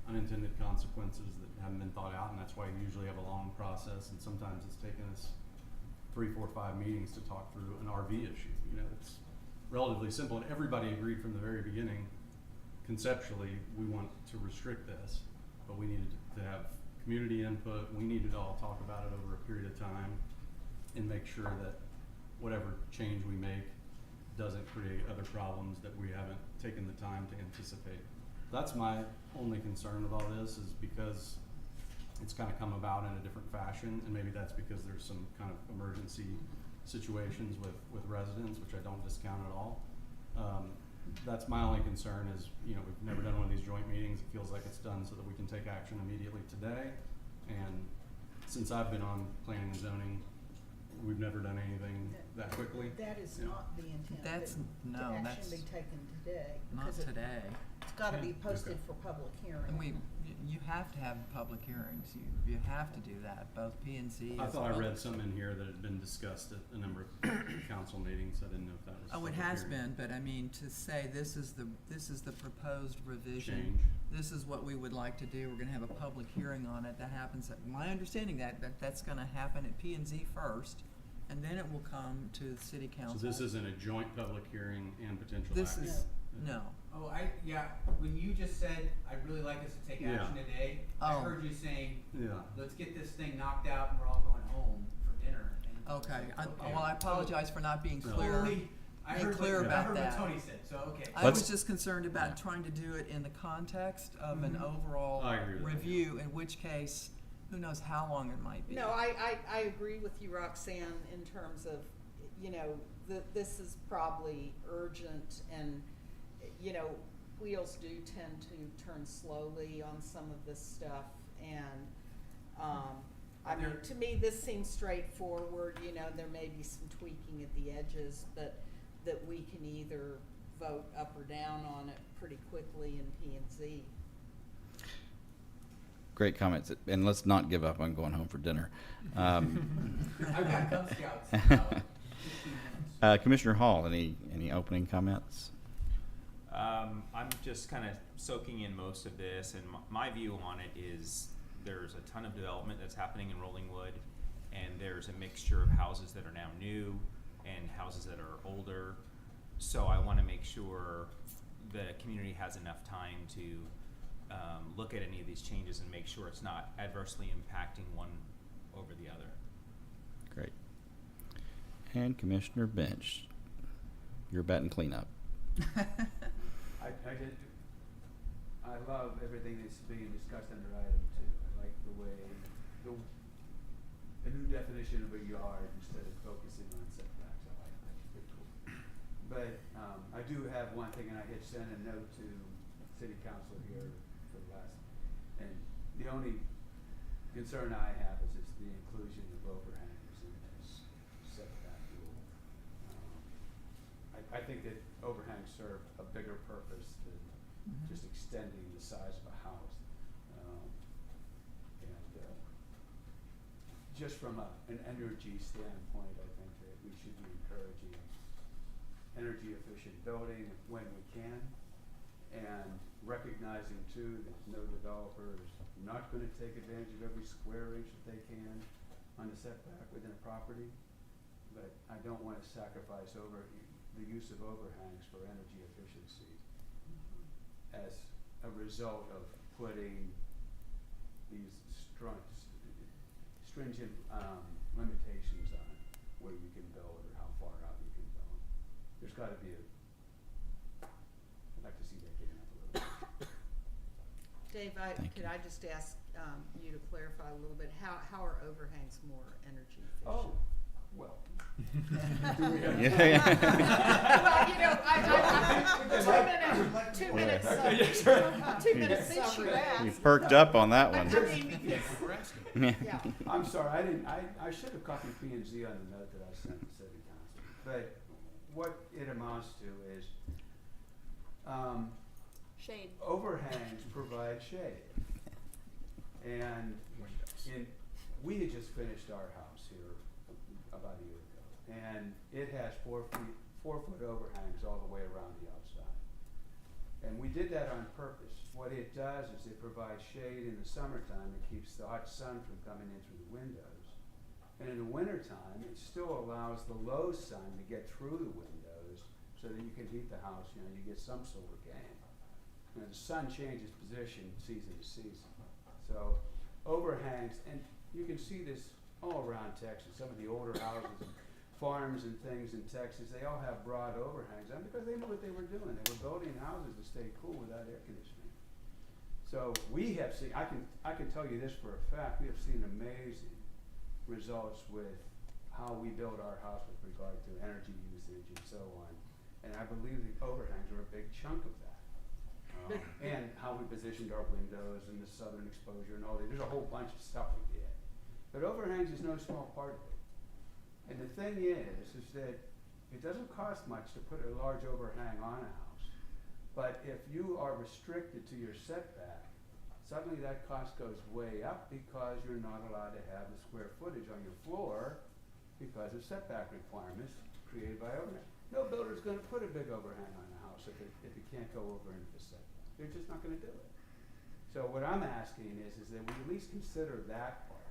unintended consequences that haven't been thought out, and that's why you usually have a long process, and sometimes it's taken us 3, 4, 5 meetings to talk through an RV issue. You know, it's relatively simple, and everybody agreed from the very beginning, conceptually, we want to restrict this, but we needed to have community input. We needed to all talk about it over a period of time and make sure that whatever change we make doesn't create other problems that we haven't taken the time to anticipate. That's my only concern with all this, is because it's kind of come about in a different fashion, and maybe that's because there's some kind of emergency situations with residents, which I don't discount at all. That's my only concern is, you know, we've never done one of these joint meetings. It feels like it's done so that we can take action immediately today. And since I've been on planning and zoning, we've never done anything that quickly. That is Yeah. not the intent. That's- that no, action that's be taken today. Not because today. It's gotta be posted Okay. for public hearing. And you have to have public hearings. You have to do that, both P and Z I as thought I well. read something in here that had been discussed at a number of council meetings. I didn't know if that was. Oh, it public has hearing. been, but I mean, to say this is the proposed revision. Change. This is what we would like to do. We're gonna have a public hearing on it. That happens, my understanding that's gonna happen at P and Z first, and then it will come to the city So council. this isn't a joint public hearing and potential This action? is, no. Oh, when you just said, I'd really like us to take Yeah. action today, I Oh. heard you saying, Yeah. let's get this thing knocked out and we're all going home for dinner. And I was Okay, like, well, I apologize for not being No. clear. Totally, I Being heard clear what, I about heard that. what Tony said, so, okay. I Let's- was just concerned about trying to do it in the context of an Mhm. overall I agree with that. review, in which case, who knows how long it might be. No, I agree with you, Roxanne, in terms of, you know, this is probably urgent, and, you know, wheels do tend to turn slowly on some of this stuff, and, I mean, to me, this seems straightforward. You know, there may be some tweaking at the edges, but that we can either vote up or down on it pretty quickly in P and Z. Great comments, and let's not give up on going home for dinner. I've got Cub Scouts, 15 minutes. Commissioner Hall, any opening comments? I'm just kind of soaking in most of this, and my view on it is there's a ton of development that's happening in Rollingwood, and there's a mixture of houses that are now new and houses that are older. So I want to make sure the community has enough time to look at any of these changes and make sure it's not adversely impacting one over the other. Great. And Commissioner Bench, you're batting cleanup. I love everything that's being discussed under item 2. I like the way, the new definition of a yard instead of focusing on setbacks. I like that, it's pretty cool. But, I do have one thing, and I had sent a note to city council here for the last, and the only concern I have is the inclusion of overhangs in this setback rule. I think that overhangs serve a bigger purpose than just extending the size of a house. Just from an energy standpoint, I think that we should be encouraging energy efficient building when we can, and recognizing too that no developer is not gonna take advantage of every square inch that they can on the setback within a property. But I don't wanna sacrifice the use of overhangs for energy efficiency as a result of putting these stringent limitations on where you can build or how far out you can build. There's gotta be I'd like to see that getting up a little bit. Dave, Thank could you. I just ask you to clarify a little bit, how are overhangs more energy efficient? Oh, Well. Well, you know, two minutes summary. You perked up on that one. Yeah. I'm sorry, I should have copied P and Z on the note that I sent to City Council. But what it amounts to is, Shade. overhangs provide shade. And we had just finished our house here about a year ago. And it has 4-foot overhangs all the way around the outside. And we did that on purpose. What it does is it provides shade in the summertime. It keeps the hot sun from coming in through the windows. And in the wintertime, it still allows the low sun to get through the windows so that you can heat the house, you know, you get some solar gain. And the sun changes position season to season. So overhangs, and you can see this all around Texas. Some of the older houses and farms and things in Texas, they all have broad overhangs, and because they knew what they were doing. They were building houses to stay cool without air conditioning. So we have seen, I can tell you this for a fact, we have seen amazing results with how we build our house with regard to energy usage and so on. And I believe the overhangs are a big chunk of that. And how we positioned our windows and the southern exposure and all that. There's a whole bunch of stuff we did. But overhangs is no small part of it. And the thing is that it doesn't cost much to put a large overhang on a house. But if you are restricted to your setback, suddenly that cost goes way up because you're not allowed to have the square footage on your floor because of setback requirements created by overhang. No builder's gonna put a big overhang on a house if it can't go over into the setback. They're just not gonna do it. So what I'm asking is that we at least consider that part.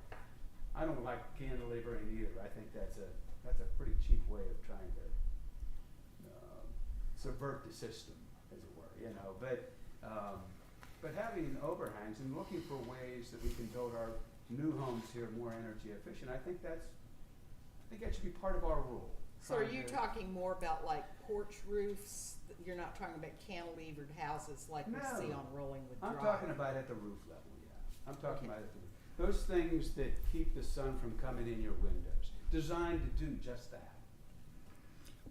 I don't like cantilevering either. I think that's a pretty cheap way of trying to subvert the system, as it were, you know. But having overhangs and looking for ways that we can build our new homes here more energy efficient, I think that should be part of our rule. So are you talking more about like porch roofs? You're not talking about cantilevered houses like we see on Rollingwood Drive? I'm talking about at the roof level, yeah. I'm talking about at the roof. Those things that keep the sun from coming in your windows, designed to do just that.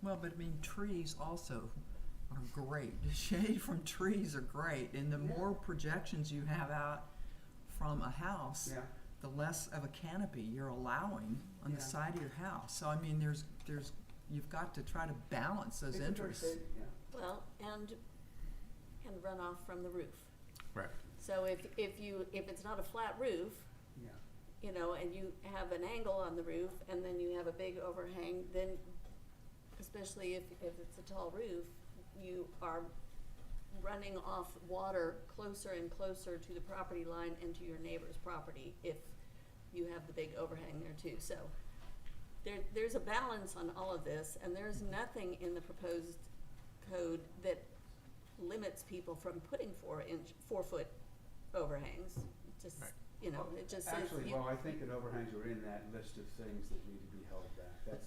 Well, but I mean, trees also are great. The shade from trees are great, and the more projections you have out from a house, Yeah. the less of a canopy you're allowing on the side of your house. So I mean, there's you've got to try to balance those It's a fair interests. statement, yeah. Well, and runoff from the roof. Right. So if it's not a flat roof, Yeah. you know, and you have an angle on the roof and then you have a big overhang, then especially if it's a tall roof, you are running off water closer and closer to the property line and to your neighbor's property if you have the big overhang there too. So there's a balance on all of this, and there's nothing in the proposed code that limits people from putting 4-foot overhangs. Just, Right. you know, it just says Actually, you. well, I think that overhangs are in that list of things that need to be held back. That's,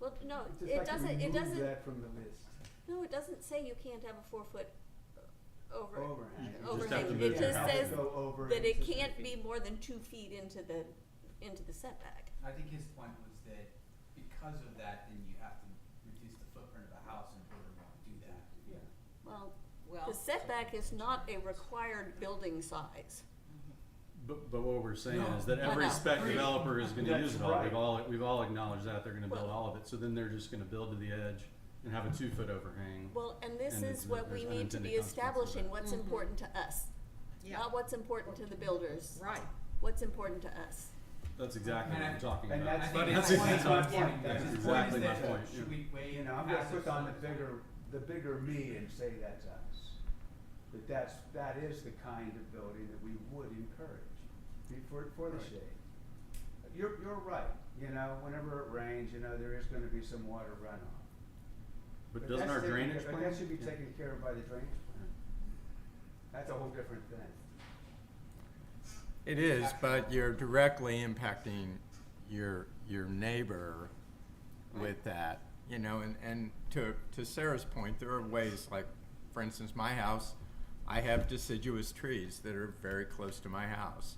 Well, no, it's just it like to doesn't, remove that from the list. no, it doesn't say you can't have a 4-foot Overhang. You just have to overhang. move It your just house. says Go over that it into the- can't be more than 2 feet into the setback. I think his point was that because of that, then you have to reduce the footprint of a house in order to do that. Yeah. Well, Well, the setback is not a required building size. But what we're saying No. is that every I know. spec developer is gonna That's use it all. right. We've all acknowledged that, they're gonna build Well- all of it, so then they're just gonna build to the edge and have a 2-foot overhang. Well, and this And is there's what we need to be unintended consequences of establishing, that. what's Mhm. important to us. yeah, Not what's important to the builders, right. what's important to us. That's exactly what I'm talking And about. that's- I think that's his point is exactly on my point. point. That's His point exactly is my that, point, should yeah. we weigh You know, I'm gonna passive put on solar? the bigger me and say that's us. But that is the kind of building that we would encourage for the Right. shade. You're right, you know, whenever it rains, you know, there is gonna be some water runoff. But doesn't our that's taken drainage care- plan? But that should be Yeah. taken care of by the drainage plan. That's a whole different thing. It is, but you're directly impacting your neighbor with that, you know, and to Sarah's point, there are ways, like, for instance, my house, I have deciduous trees that are very close to my house.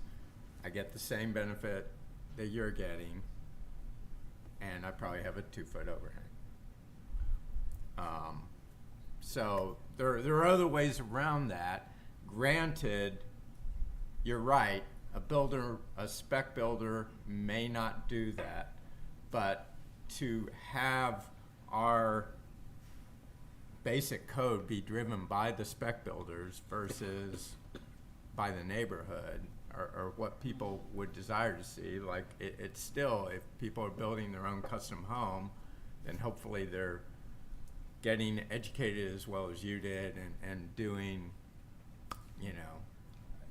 I get the same benefit that you're getting, and I probably have a 2-foot overhang. So there are other ways around that. Granted, you're right, a spec builder may not do that, but to have our basic code be driven by the spec builders versus by the neighborhood, or what people would desire to see, like it's still, if people are building their own custom home, then hopefully they're getting educated as well as you did and doing, you know.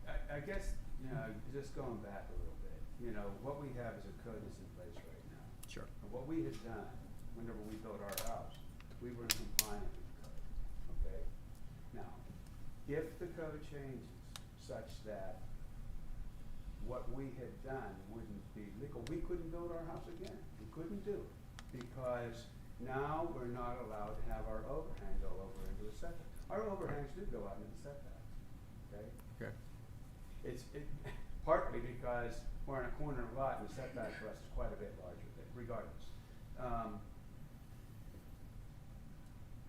I guess, you know, just going back a little bit, you know, what we have is a code that's in place right now. Sure. And what we had done, whenever we built our house, we were in compliance with the code, okay? Now, if the code changes such that what we had done wouldn't be legal, we couldn't build our house again. We couldn't do it, because now we're not allowed to have our overhang go over into a setback. Our overhangs do go out into the setback, okay? Okay. It's partly because we're in a corner lot and the setback for us is quite a bit larger, but regardless.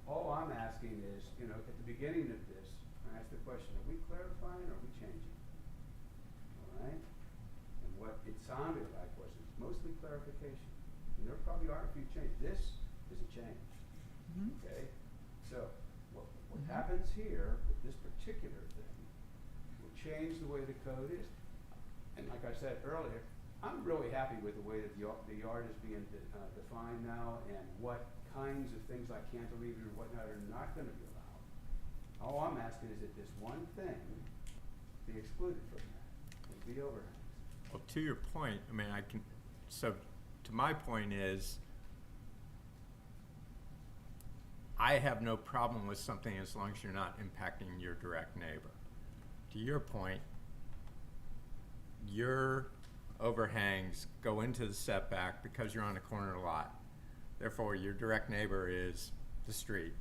All I'm asking is, you know, at the beginning of this, I asked the question, are we clarifying or are we changing? All right? And what it sounded like was it's mostly clarification. And there probably are a few changes. This is a change. Mhm. Okay? So what happens here with this particular thing will change the way the code is. And like I said earlier, I'm really happy with the way that the yard is being defined now, and what kinds of things like cantilever and whatnot are not going to be allowed. All I'm asking is that this one thing be excluded from that, the overhangs. Well, to your point, I mean, so to my point is, I have no problem with something as long as you're not impacting your direct neighbor. To your point, your overhangs go into the setback because you're on a corner lot. Therefore, your direct neighbor is the street.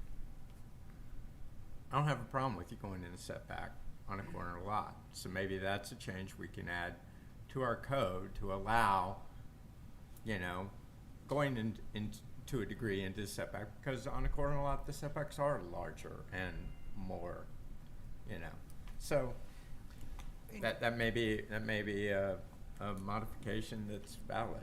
I don't have a problem with you going in a setback on a corner lot. So maybe that's a change we can add to our code to allow, you know, going to a degree into the setback, because on a corner lot, the setbacks are larger and more, you know. So that may be a modification that's valid.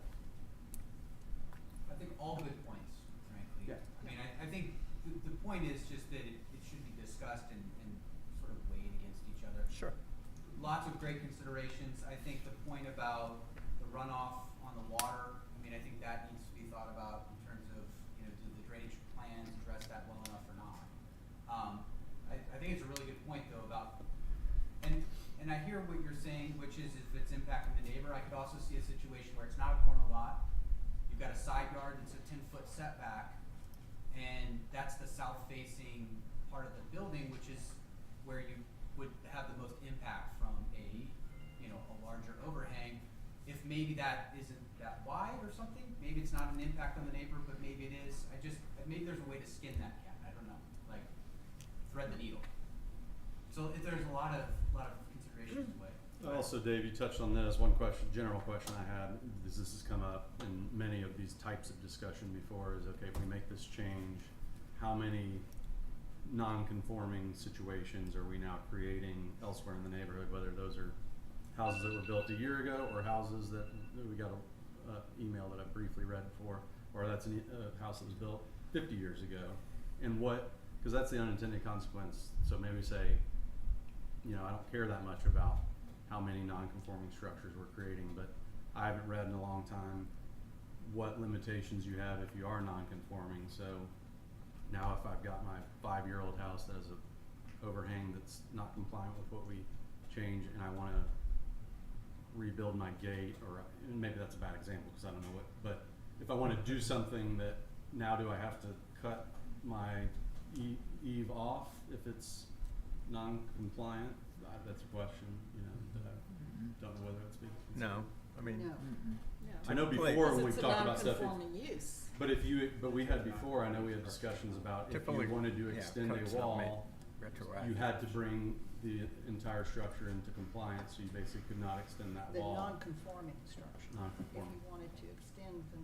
I think all good points, frankly. Yeah. I mean, I think the point is just that it should be discussed and sort of weighed against each other. Sure. Lots of great considerations. I think the point about the runoff on the water, I mean, I think that needs to be thought about in terms of, you know, do the drainage plans address that well enough or not? I think it's a really good point though about, and I hear what you're saying, which is if it's impacting the neighbor. I could also see a situation where it's not a corner lot. You've got a side yard that's a 10-foot setback, and that's the south-facing part of the building, which is where you would have the most impact from a larger overhang. If maybe that isn't that wide or something, maybe it's not an impact on the neighbor, but maybe it is. Maybe there's a way to skin that cat. I don't know, like thread the needle. So there's a lot of considerations to weigh. Also, Dave, you touched on this. General question I had, this has come up in many of these types of discussion before, is okay, if we make this change, how many non-conforming situations are we now creating elsewhere in the neighborhood, whether those are houses that were built a year ago or houses that we got a email that I briefly read before, or that's a house that was built 50 years ago. And because that's the unintended consequence. So maybe say, you know, I don't care that much about how many non-conforming structures we're creating, but I haven't read in a long time what limitations you have if you are non-conforming. So now if I've got my 5-year-old house that has a overhang that's not compliant with what we change, and I want to rebuild my gate, or maybe that's a bad example because I don't know what, but if I want to do something, that now do I have to cut my eave off if it's non-compliant? That's a question, you know, that I don't know whether it's being considered. No, I mean, No. No. I know Typically- before Because when we've it's a talked about stuff, non-conforming use. but we had before, I know we had discussions about if typically, you wanted to yeah, extend a code's not made wall, retroactive. you had to bring the entire structure into compliance, so you basically could not extend that The wall. non-conforming structure. If Non-conforming. you wanted to extend the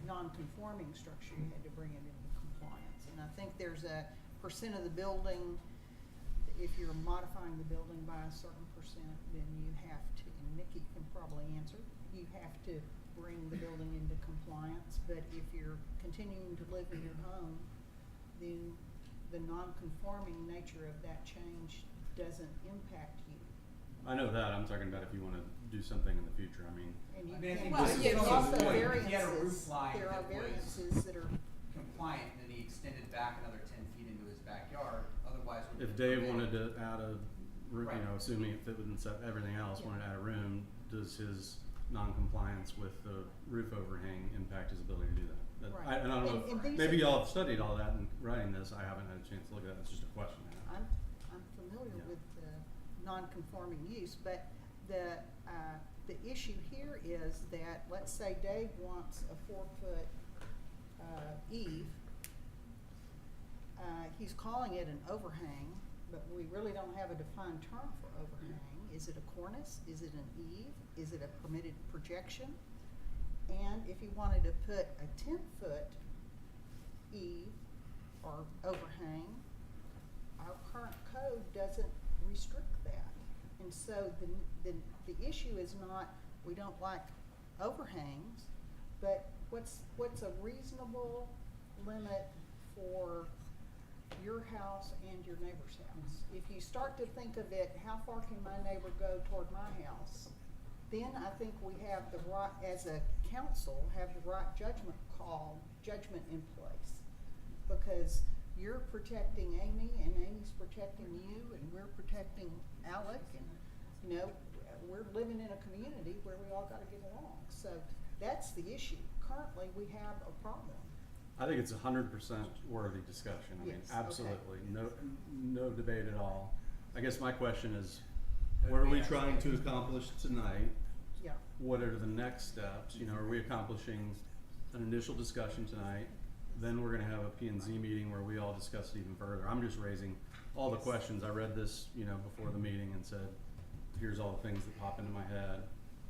non-conforming structure, you had to bring it into compliance. And I think there's a percent of the building, if you're modifying the building by a certain percent, then you have to, and Nikki can probably answer, you have to bring the building into compliance. But if you're continuing to live in your home, then the non-conforming nature of that change doesn't impact you. I know that, I'm talking about if you wanna do something in the future, I mean, And you I mean, I can, think well, this is there's also also the point. If you had a roof variances, line there are that was variances that are, compliant, and then he extended back another 10 feet into his backyard, otherwise would if be Dave permitted. wanted to add a room, Right. you know, assuming it fit within everything else, Yeah. wanted to add a room, does his non-compliance with the roof overhang impact his ability to do that? Right. And I don't know, And if these maybe are- y'all have studied all that in writing this, I haven't had a chance to look at it, it's just a question I have. I'm familiar Yeah. with the non-conforming use, but the issue here is that, let's say Dave wants a 4-foot, eave. He's calling it an overhang, but we really don't have a defined term for overhang. Is it a cornice? Is it an eave? Is it a permitted projection? And if he wanted to put a 10-foot eave or overhang, our current code doesn't restrict that. And so the issue is not, we don't like overhangs, but what's a reasonable limit for your house and your neighbor's house? If you start to think of it, how far can my neighbor go toward my house? Then I think we have the right, as a council, have the right judgment in place. Because you're protecting Amy, and Amy's protecting you, and we're protecting Alec, and, you know, we're living in a community where we all gotta get along. So that's the issue. Currently, we have a problem. I think it's 100% worthy discussion, I mean, Yes, okay. absolutely, no debate at all. I guess my question is, what are we trying to accomplish tonight? Yeah. What are the next steps? You know, are we accomplishing an initial discussion tonight? Then we're gonna have a P and Z meeting where we all discuss it even further. I'm just raising all the Yes. questions. I read this, you know, before the meeting and said, here's all the things that pop into my head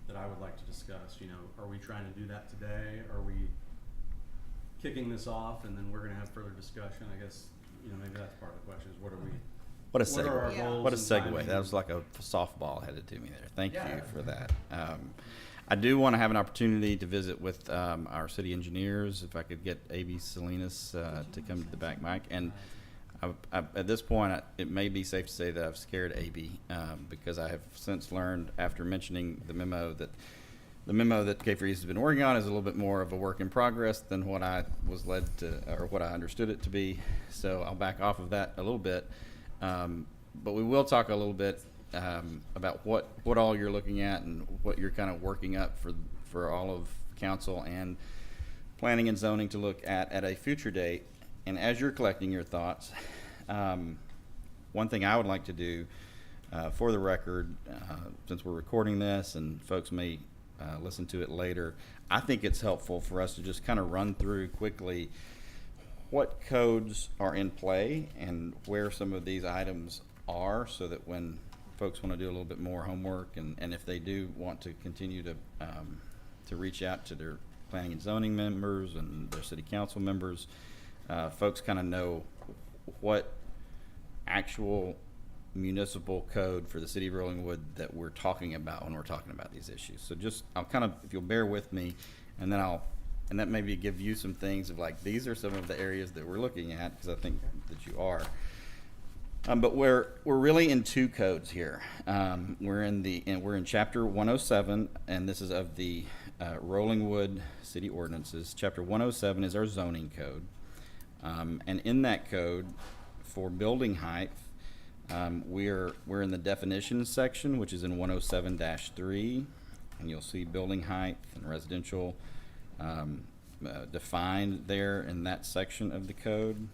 that I would like to discuss. You know, are we trying to do that today? Are we kicking this off and then we're gonna have further discussion? I guess, you know, maybe that's part of the question is what are we, What a what are our segue. Yeah. goals What a and segue. timing? That was like a softball headed to me there. Thank Yeah. you for that. I do want to have an opportunity to visit with our city engineers. If I could get A.B. Salinas to come to the back mic. And at this point, it may be safe to say that I've scared A.B. Because I have since learned, after mentioning the memo that K Freeze has been working on is a little bit more of a work in progress than what I was led to, or what I understood it to be. So I'll back off of that a little bit. But we will talk a little bit about what all you're looking at and what you're kind of working up for all of council and planning and zoning to look at a future date. And as you're collecting your thoughts, one thing I would like to do for the record, since we're recording this and folks may listen to it later, I think it's helpful for us to just kind of run through quickly what codes are in play and where some of these items are, so that when folks want to do a little bit more homework and if they do want to continue to reach out to their planning and zoning members and their city council members, folks kind of know what actual municipal code for the city of Rollingwood that we're talking about when we're talking about these issues. So just, I'll kind of, if you'll bear with me, and then and that maybe give you some things of like, these are some of the areas that we're looking at, because I think that you are. But we're really in two codes here. We're in chapter 107, and this is of the Rollingwood city ordinances. Chapter 107 is our zoning code. And in that code, for building height, we're in the definitions section, which is in 107-3, and you'll see building height and residential defined there in that section of the code.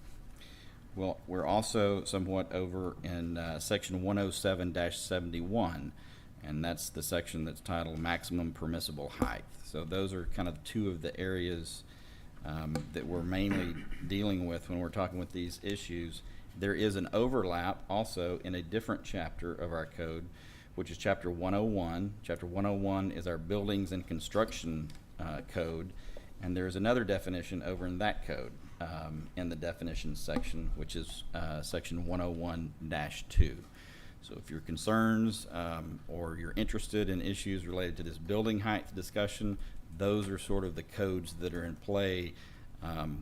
Well, we're also somewhat over in section 107-71, and that's the section that's titled maximum permissible height. So those are kind of two of the areas that we're mainly dealing with when we're talking with these issues. There is an overlap also in a different chapter of our code, which is chapter 101. Chapter 101 is our buildings and construction code, And there's another definition over in that code, in the definitions section, which is section 101-2. So if your concerns or you're interested in issues related to this building height discussion, those are sort of the codes that are in play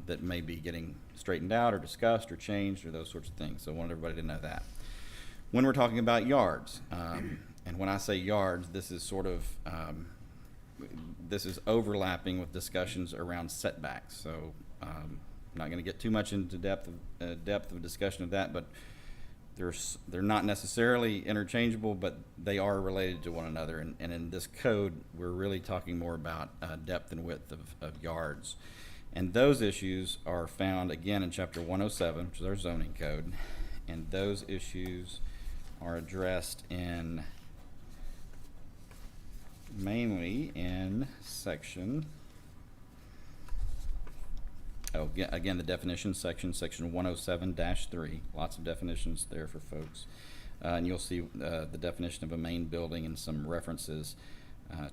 that may be getting straightened out or discussed or changed or those sorts of things. So I want everybody to know that. When we're talking about yards, and when I say yards, this is sort of this is overlapping with discussions around setbacks. So I'm not going to get too much into depth of discussion of that, but they're not necessarily interchangeable, but they are related to one another. And in this code, we're really talking more about depth and width of yards. And those issues are found again in chapter 107, which is our zoning code. And those issues are addressed in mainly in section, again, the definition section 107-3. Lots of definitions there for folks. And you'll see the definition of a main building and some references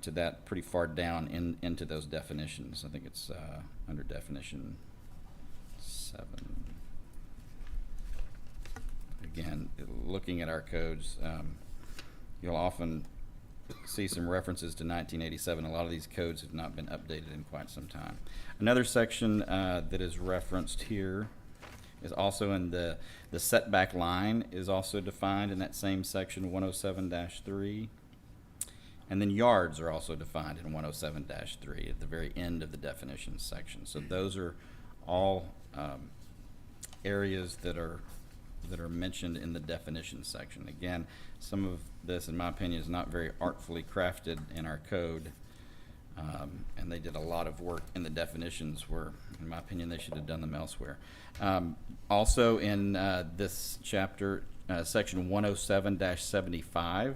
to that pretty far down into those definitions. I think it's under definition 7. Again, looking at our codes, you'll often see some references to 1987. A lot of these codes have not been updated in quite some time. Another section that is referenced here is also in the setback line is also defined in that same section 107-3. And then yards are also defined in 107-3 at the very end of the definitions section. So those are all areas that are mentioned in the definitions section. Again, some of this, in my opinion, is not very artfully crafted in our code, and they did a lot of work in the definitions where, in my opinion, they should have done them elsewhere. Also in this chapter, section 107-75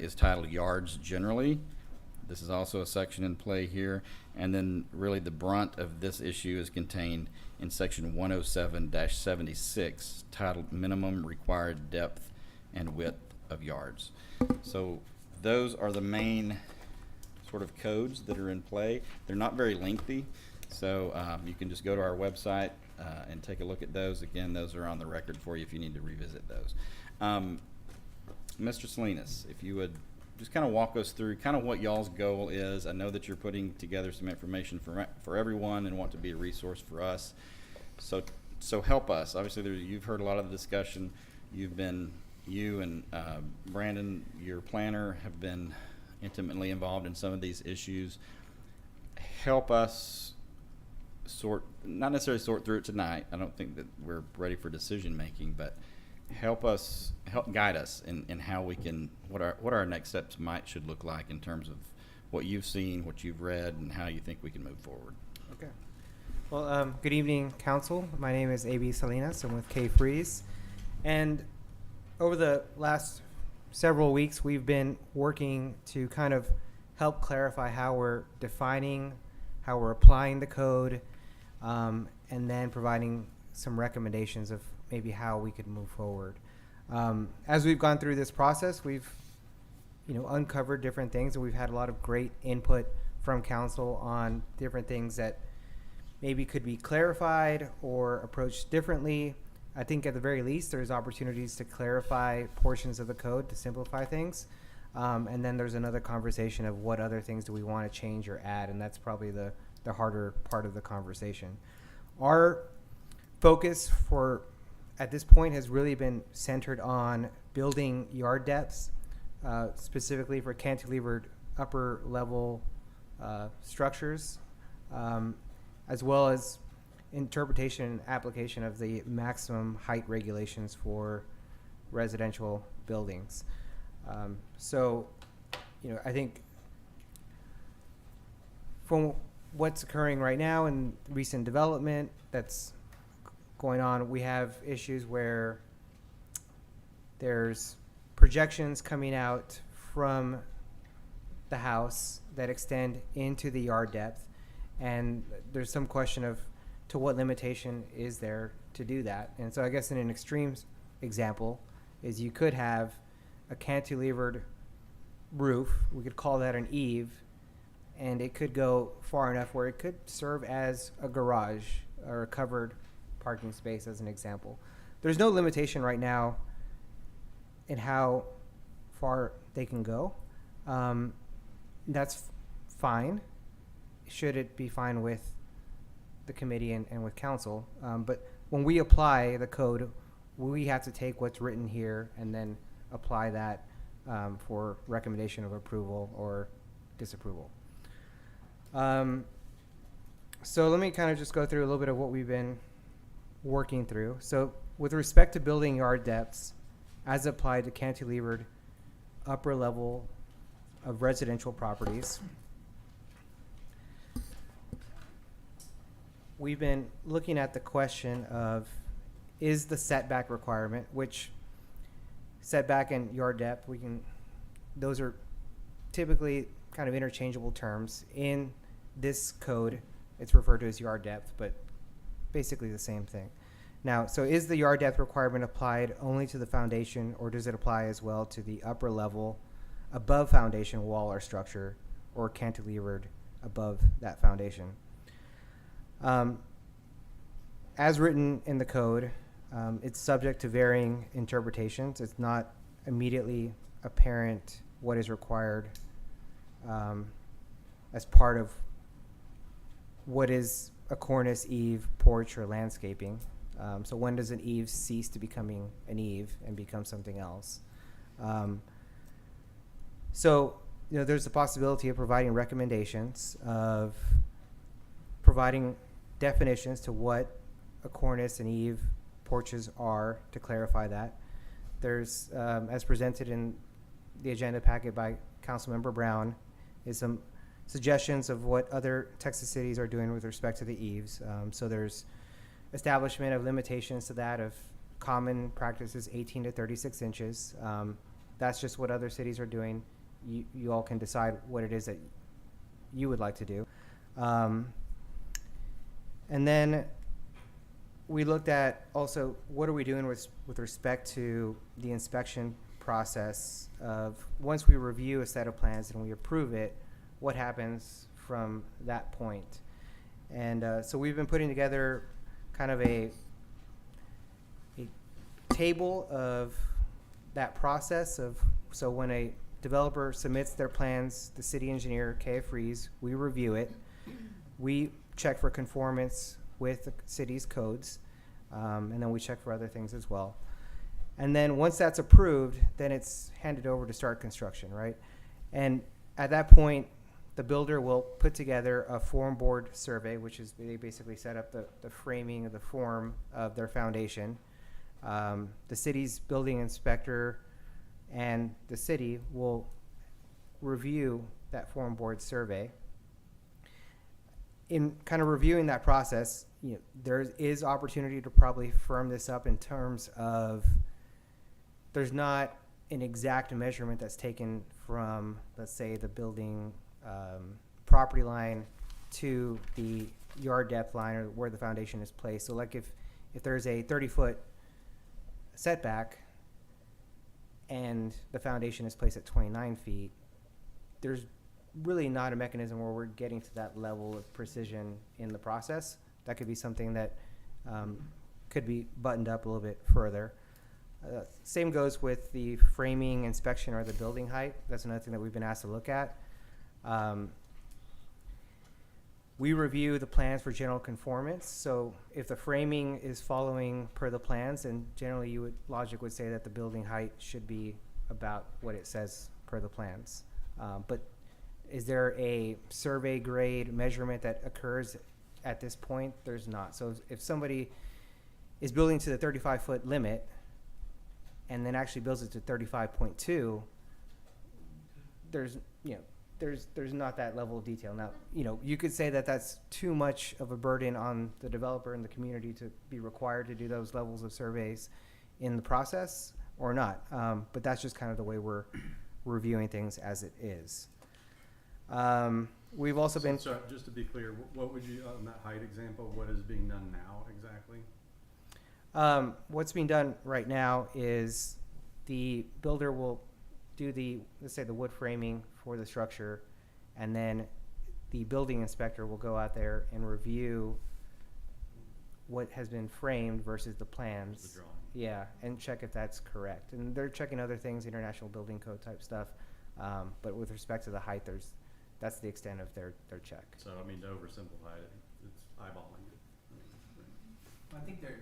is titled Yards Generally. This is also a section in play here. And then really the brunt of this issue is contained in section 107-76 titled Minimum Required Depth and Width of Yards. So those are the main sort of codes that are in play. They're not very lengthy, so you can just go to our website and take a look at those. Again, those are on the record for you if you need to revisit those. Mr. Salinas, if you would just kind of walk us through kind of what y'all's goal is. I know that you're putting together some information for everyone and want to be a resource for us. So help us. Obviously, you've heard a lot of the discussion. You and Brandon, your planner, have been intimately involved in some of these issues. Help us not necessarily sort through it tonight. I don't think that we're ready for decision making, but help guide us in how we can, what our next steps should look like in terms of what you've seen, what you've read, and how you think we can move forward. Okay. Well, good evening, Council. My name is A.B. Salinas. I'm with K-Freeze. And over the last several weeks, we've been working to kind of help clarify how we're defining, how we're applying the code, and then providing some recommendations of maybe how we could move forward. As we've gone through this process, we've uncovered different things, and we've had a lot of great input from council on different things that maybe could be clarified or approached differently. I think at the very least there's opportunities to clarify portions of the code to simplify things, and then there's another conversation of what other things do we want to change or add, and that's probably the harder part of the conversation. Our focus at this point has really been centered on building yard depths, specifically for cantilevered upper level structures, as well as interpretation and application of the maximum height regulations for residential buildings. I think from what's occurring right now in recent development that's going on, we have issues where there's projections coming out from the house that extend into the yard depth, and there's some question of to what limitation is there to do that. And so I guess in an extreme example is you could have a cantilevered roof, we could call that an eave, and it could go far enough where it could serve as a garage or a covered parking space, as an example. There's no limitation right now in how far they can go. That's fine. Should it be fine with the committee and with council? But when we apply the code, we have to take what's written here and then apply that for recommendation of approval or disapproval. So let me kind of just go through a little bit of what we've been working through. So with respect to building yard depths, as applied to cantilevered upper level of residential properties, we've been looking at the question of, is the setback requirement, which setback and yard depth, those are typically kind of interchangeable terms. In this code, it's referred to as yard depth, but basically the same thing. Now, so is the yard depth requirement applied only to the foundation, or does it apply as well to the upper level above foundation wall or structure, or cantilevered above that foundation? As written in the code, it's subject to varying interpretations. It's not immediately apparent what is required as part of what is a cornice, eave, porch, or landscaping. So when does an eave cease to becoming an eave and become something else? So, there's the possibility of providing recommendations, of providing definitions to what a cornice and eave porches are, to clarify that. There's, as presented in the agenda packet by Councilmember Brown, is some suggestions of what other Texas cities are doing with respect to the eaves. So there's establishment of limitations to that, of common practices 18 to 36 inches. That's just what other cities are doing. You all can decide what it is that you would like to do. And then we looked at also, what are we doing with respect to the inspection process of, once we review a set of plans and we approve it, what happens from that point? And so we've been putting together kind of a table of that process of, so when a developer submits their plans, the city engineer, KF Rees, we review it. We check for conformance with the city's codes, and then we check for other things as well. And then once that's approved, then it's handed over to start construction, right? And at that point, the builder will put together a form board survey, which is, they basically set up the framing of the form of their foundation. The city's building inspector and the city will review that form board survey. In kind of reviewing that process, there is opportunity to probably firm this up in terms of, there's not an exact measurement that's taken from, let's say, the building property line to the yard depth line, or where the foundation is placed. So like if there's a 30-foot setback and the foundation is placed at 29 feet, there's really not a mechanism where we're getting to that level of precision in the process. That could be something that could be buttoned up a little bit further. Same goes with the framing inspection or the building height. That's another thing that we've been asked to look at. We review the plans for general conformance. So if the framing is following per the plans, then generally logic would say that the building height should be about what it says per the plans. But is there a survey grade measurement that occurs at this point? There's not. So if somebody is building to the 35-foot limit and then actually builds it to 35.2, there's not that level of detail. Now, you could say that that's too much of a burden on the developer and the community to be required to do those levels of surveys in the process, or not. But that's just kind of the way we're reviewing things as it is. We've also been. So just to be clear, what would you, on that height example, what is being done now exactly? What's being done right now is the builder will do let's say the wood framing for the structure, and then the building inspector will go out there and review what has been framed versus the plans. The drawing. Yeah, and check if that's correct. And they're checking other things, International Building Code type stuff. But with respect to the height, that's the extent of their check. So, I mean, to oversimplify it, it's eyeballing it. I think they're,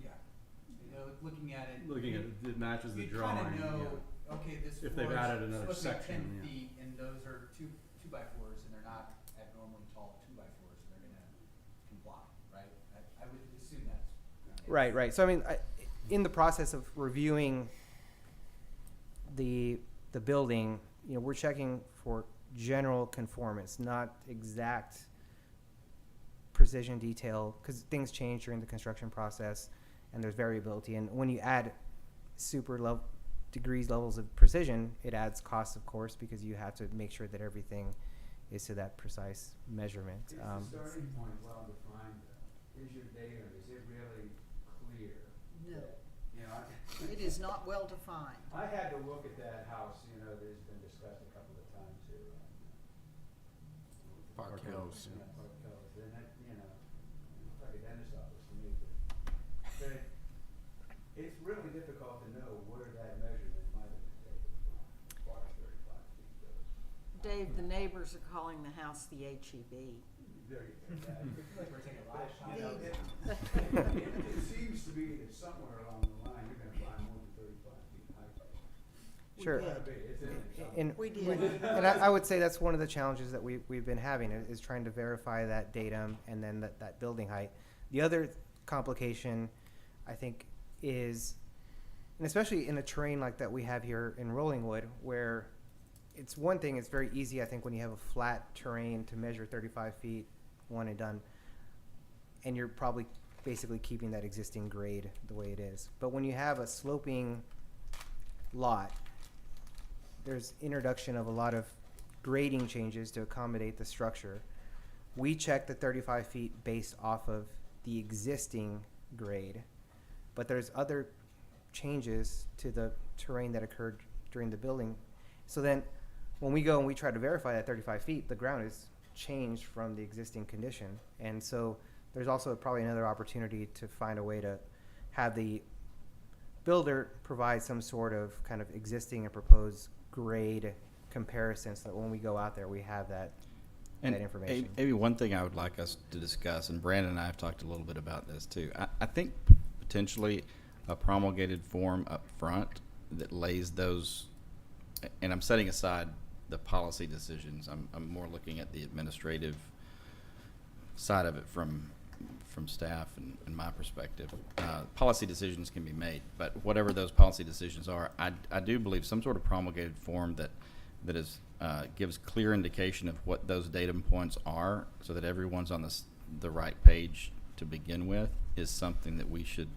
yeah, you know, looking at it. Looking at it, it matches the You drawing. kinda know, yeah. okay, this If they've floor is added another supposed to be section, 10 yeah. feet, and those are two by fours, and they're not abnormally tall 2x4s, so they're gonna comply, right? I would assume that's. Right, right. So I mean, in the process of reviewing the building, you know, we're checking for general conformance, not exact precision detail, because things change during the construction process, and there's variability. And when you add levels of precision, it adds cost, of course, because you have to make sure that everything is to that precise measurement. Is the starting point well defined though? Is your data, is it really clear? No, You know, it is not well defined. I had to look at that house, you know, that's been discussed a couple of times here. Park Hills. Yeah, Park Hills, and that, you know, it's like a dentist's office to me, but it's really difficult to know where that measurement might have been taken from, as far as 35 feet goes. Dave, the neighbors are calling the house the HEB. There you go. I feel like we're taking a But, live shot. you know, it seems to be that somewhere along the line, you're gonna find more than 35 feet height. Sure. It's gotta be, it's in there somewhere. And We did. and I would say that's one of the challenges that we've been having is trying to verify that datum and then that building height. The other complication, I think, is, and especially in a terrain like that we have here in Rollingwood, where it's one thing, it's very easy, I think, when you have a flat terrain to measure 35 feet, one and done, and you're probably basically keeping that existing grade the way it is. But when you have a sloping lot, there's introduction of a lot of grading changes to accommodate the structure. We check the 35 feet based off of the existing grade, but there's other changes to the terrain that occurred during the building. So then when we go and we try to verify that 35 feet, the ground is changed from the existing condition. And so there's also probably another opportunity to find a way to have the builder provide some sort of kind of existing and proposed grade comparison so that when we go out there, we have that information. Maybe one thing I would like us to discuss, and Brandon and I have talked a little bit about this too. I think potentially a promulgated form up front that lays those, and I'm setting aside the policy decisions. I'm more looking at the administrative side of it from staff and my perspective. Policy decisions can be made, but whatever those policy decisions are, I do believe some sort of promulgated form that is gives clear indication of what those datum points are, so that everyone's on the right page to begin with, is something that we should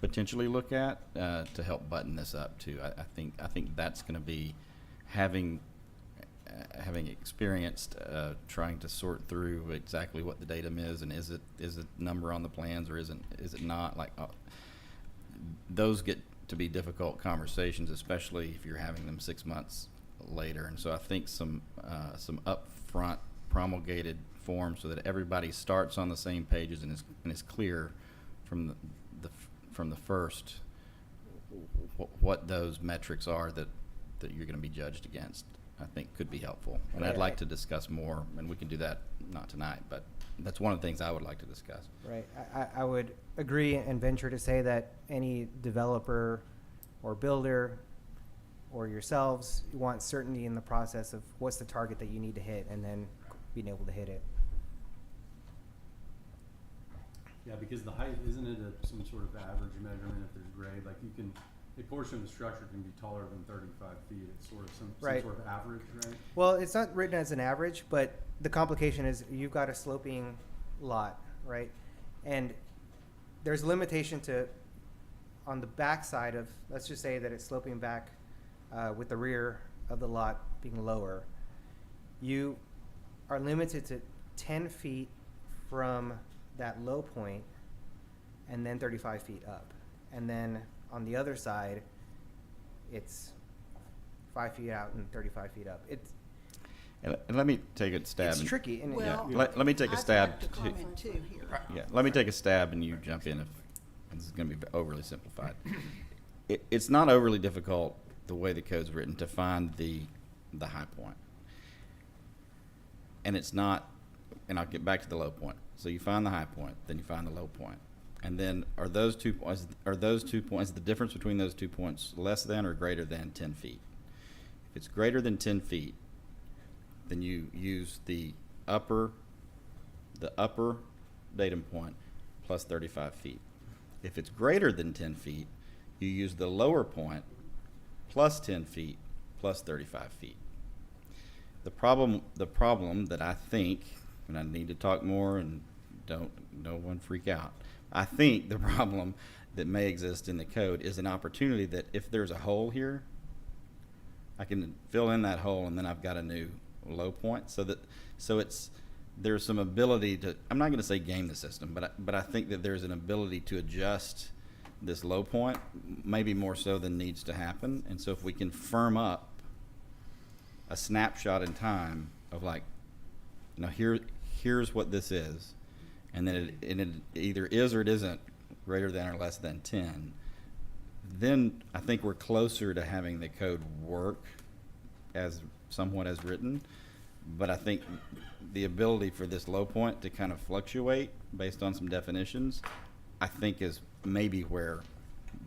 potentially look at to help button this up too. I think that's going to be having experienced trying to sort through exactly what the datum is, and is it number on the plans or is it not, like those get to be difficult conversations, especially if you're having them 6 months later. And so I think some upfront promulgated forms so that everybody starts on the same pages and is clear from the first what those metrics are that you're going to be judged against, I think could be helpful. And I'd like to discuss more, and we can do that not tonight, but that's one of the things I would like to discuss. Right. I would agree and venture to say that any developer or builder or yourselves want certainty in the process of what's the target that you need to hit and then being able to hit it. Yeah, because the height, isn't it some sort of average measurement if there's grade? Like a portion of the structure can be taller than 35 feet. It's sort of some Right. sort of average, right? Well, it's not written as an average, but the complication is you've got a sloping lot, right? And there's a limitation to, on the back side of, let's just say that it's sloping back with the rear of the lot being lower. You are limited to 10 feet from that low point and then 35 feet up. And then on the other side, it's 5 feet out and 35 feet up. And let me take a stab. It's and- tricky, and Well, Let me take a stab. I'd like to comment too here. Yeah, let me take a stab and you jump in if this is going to be overly simplified. It's not overly difficult, the way the code's written, to find the high point. And it's not, and I'll get back to the low point. So you find the high point, then you find the low point. And then are those 2 points, the difference between those 2 points less than or greater than 10 feet? If it's greater than 10 feet, then you use the upper datum point plus 35 feet. If it's greater than 10 feet, you use the lower point plus 10 feet plus 35 feet. The problem that I think, and I need to talk more and no one freak out, I think the problem that may exist in the code is an opportunity that if there's a hole here, I can fill in that hole and then I've got a new low point. There's some ability to, I'm not going to say game the system, but I think that there's an ability to adjust this low point, maybe more so than needs to happen. And so if we can firm up a snapshot in time of like, here's what this is, and then it either is or it isn't greater than or less than 10, then I think we're closer to having the code work somewhat as written. But I think the ability for this low point to kind of fluctuate based on some definitions, I think is maybe where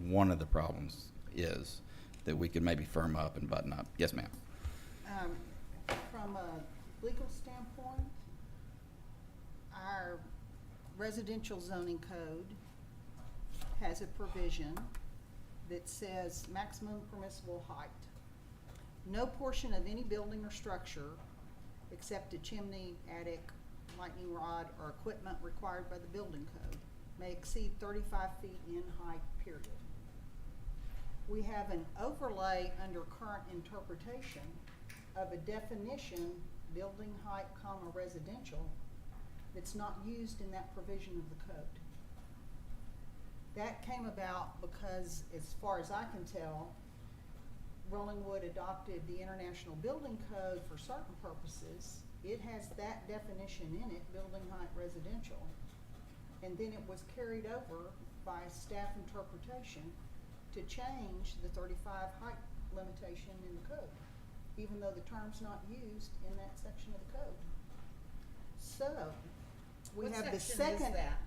one of the problems is that we could maybe firm up and button up. Yes, ma'am. From a legal standpoint, our residential zoning code has a provision that says maximum permissible height. No portion of any building or structure except a chimney, attic, lightning rod, or equipment required by the building code may exceed 35 feet in height, period. We have an overlay under current interpretation of a definition, building height, residential, that's not used in that provision of the code. That came about because, as far as I can tell, Rolling Wood adopted the International Building Code for certain purposes. It has that definition in it, building height residential. And then it was carried over by staff interpretation to change the 35 height limitation in the code, even though the term's not used in that section of the code. So, we What have the section is second, that?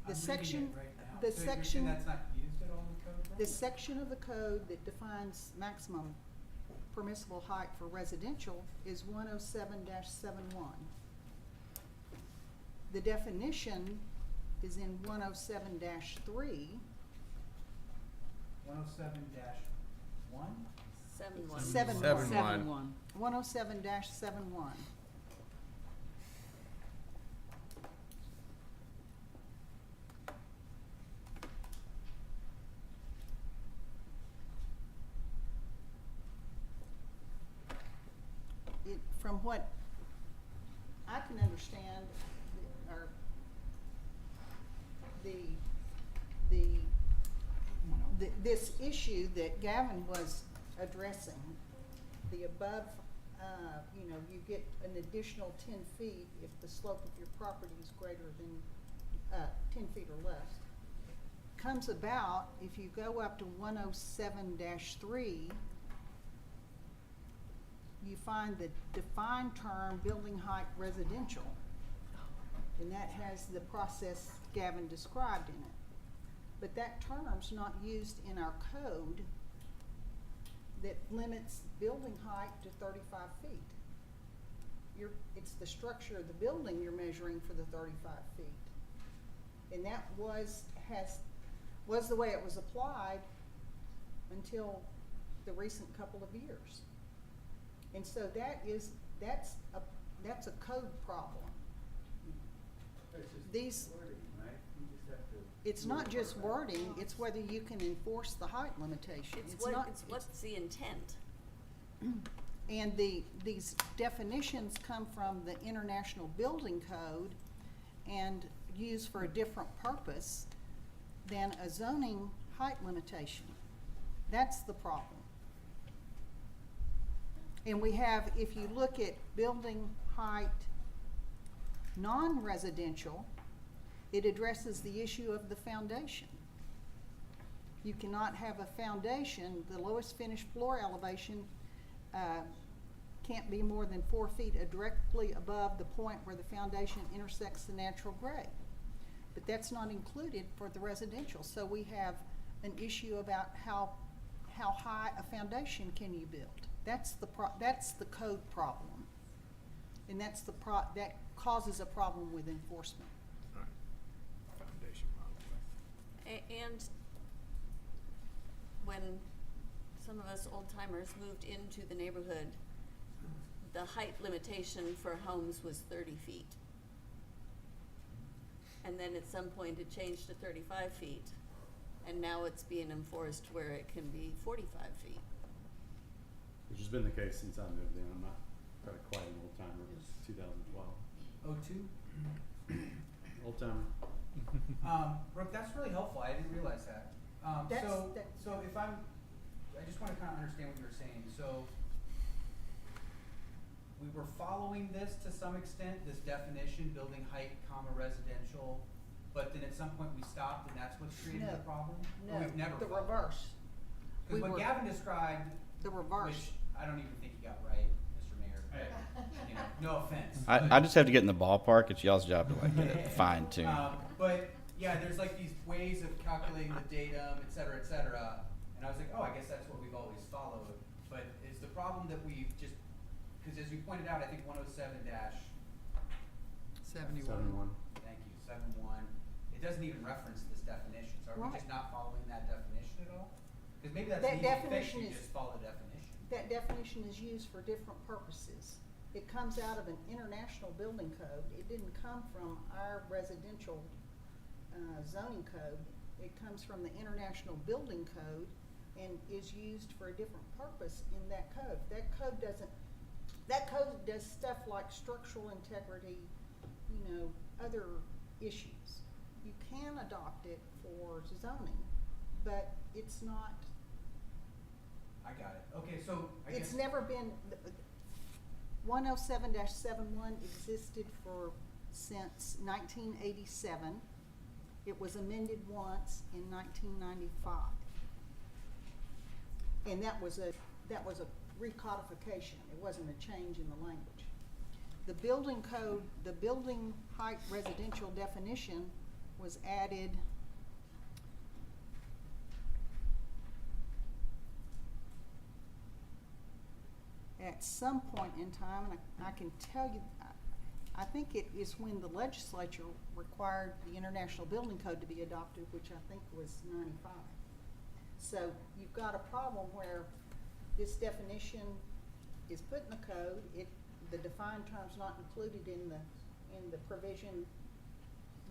the I'm reading section, it right now. the So you're saying section, that's not used at all in the code? the section of the code that defines maximum permissible height for residential is 107-71. The definition is in 107-3. 107-1? 7-1. 7-1. 107-71. From what I can understand, or this issue that Gavin was addressing, the above, you get an additional 10 feet if the slope of your property is greater than 10 feet or less, comes about if you go up to 107-3, you find the defined term building height residential, and that has the process Gavin described in it. But that term's not used in our code that limits building height to 35 feet. It's the structure of the building you're measuring for the 35 feet. And that was the way it was applied until the recent couple of years. And so that's a code problem. But it's just These- wording, right? You just have to It's do not it just right. wording, it's whether you can enforce the height limitation. What's the intent? And these definitions come from the International Building Code and used for a different purpose than a zoning height limitation. That's the problem. And we have, if you look at building height non-residential, it addresses the issue of the foundation. You cannot have a foundation, the lowest finished floor elevation can't be more than 4 feet directly above the point where the foundation intersects the natural grade. But that's not included for the residential, so we have an issue about how high a foundation can you build. That's the code problem, and that causes a problem with enforcement. Foundation model. And when some of us old timers moved into the neighborhood, the height limitation for homes was 30 feet. And then at some point it changed to 35 feet. And now it's being enforced where it can be 45 feet. Which has been the case since I moved in. I'm not quite an old timer. It was 2012. Oh, two? Old timer. Brooke, that's really helpful. I didn't realize that. So if I just want to kind of understand what you're saying. So we were following this to some extent, this definition, building height, comma, residential, but then at some point we stopped and that's what's creating the problem? Or No, we've never the followed reverse. Because We what were- Gavin described, The reverse. which I don't even think he got right, Mr. Mayor, but, you know, no offense. I just have to get in the ballpark. It's y'all's job to like get it fine tuned. But yeah, there's like these ways of calculating the datum, et cetera, and I was like, oh, I guess that's what we've always followed. But is the problem that we've just, because as you pointed out, I think 107 71. thank you, 7.1, it doesn't even reference this definition. So are we Right. just not following that definition at all? Because maybe that's That an easy fix, definition you is- just follow the definition. That definition is used for different purposes. It comes out of an international building code. It didn't come from our residential zoning code. It comes from the international building code and is used for a different purpose in that code. That code does stuff like structural integrity, other issues. You can adopt it for zoning, but it's not. I got it. Okay, so I guess. It's never been, 107-71 existed since 1987. It was amended once in 1995. And that was a recodification. It wasn't a change in the language. The building code, the building height residential definition was added at some point in time, and I can tell you, I think it is when the legislature required the International Building Code to be adopted, which I think was 95. So you've got a problem where this definition is put in the code, the defined term's not included in the provision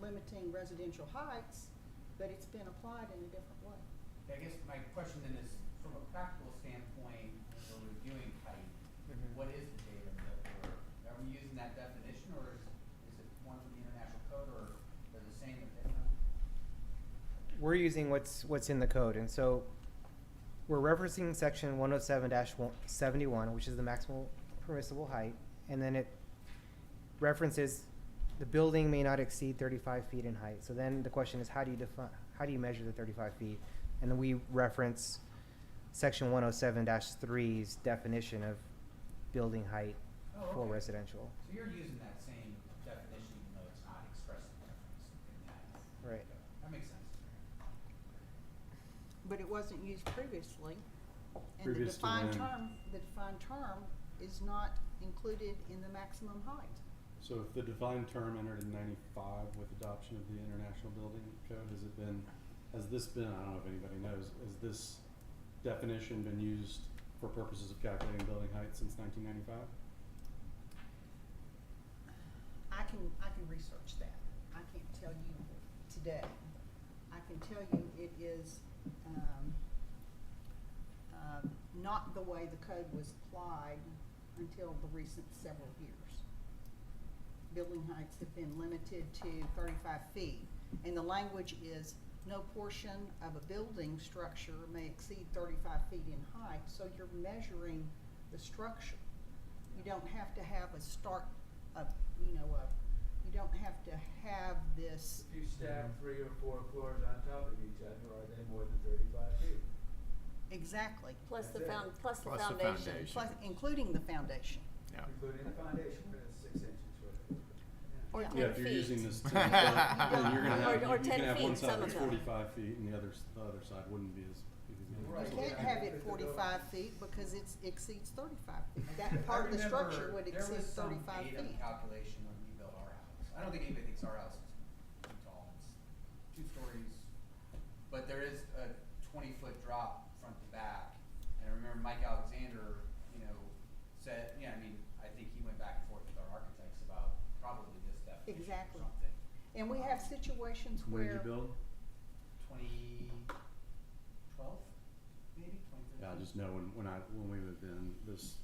limiting residential heights, but it's been applied in a different way. I guess my question then is, from a practical standpoint, when we're reviewing height, what is the datum that are we using that definition, or is it one from the international code, or they're the same or different? We're using what's in the code, and so we're referencing section 107-71, which is the maximum permissible height, and then it references the building may not exceed 35 feet in height. So then the question is, how do you measure the 35 feet? And then we reference section 107-3's definition of building height Oh, for okay. residential. So you're using that same definition, even though it's not expressly referenced in that. Right. That makes sense. But it wasn't used previously. And Previous to when? the defined term is not included in the maximum height. So if the defined term entered in 95 with adoption of the International Building Code, has this been, I don't know if anybody knows, has this definition been used for purposes of calculating building height since 1995? I can research that. I can't tell you today. I can tell you it is not the way the code was applied until the recent several years. Building heights have been limited to 35 feet, and the language is no portion of a building structure may exceed 35 feet in height, so you're measuring the structure. You don't have to have a start, you don't have to have this, If you stack 3 or 4 floors on top of each other, are they more than 35 feet? exactly, Plus the That's it. plus the Plus the foundation. foundation. plus, including the foundation. Yeah. Including the foundation, but it's 6 inches. Or Yeah. 10 Yeah, if you're feet. using this, then you're gonna have, Or you 10 can have one feet, side some that's of them. 45 feet and the other side wouldn't be as big as the other. Right. You can't have it 45 feet because it exceeds 35 feet. That part of the structure would exceed 35 There was some feet. ADAM calculation when we built our house. I don't think anybody thinks our house is too tall. It's 2 stories, but there is a 20-foot drop front to back. And I remember Mike Alexander, said, I think he went back and forth with our architects about probably this definition Exactly. or something. And we have situations When did where, you build? 2012, maybe 2013. Yeah, I just know when we moved in, this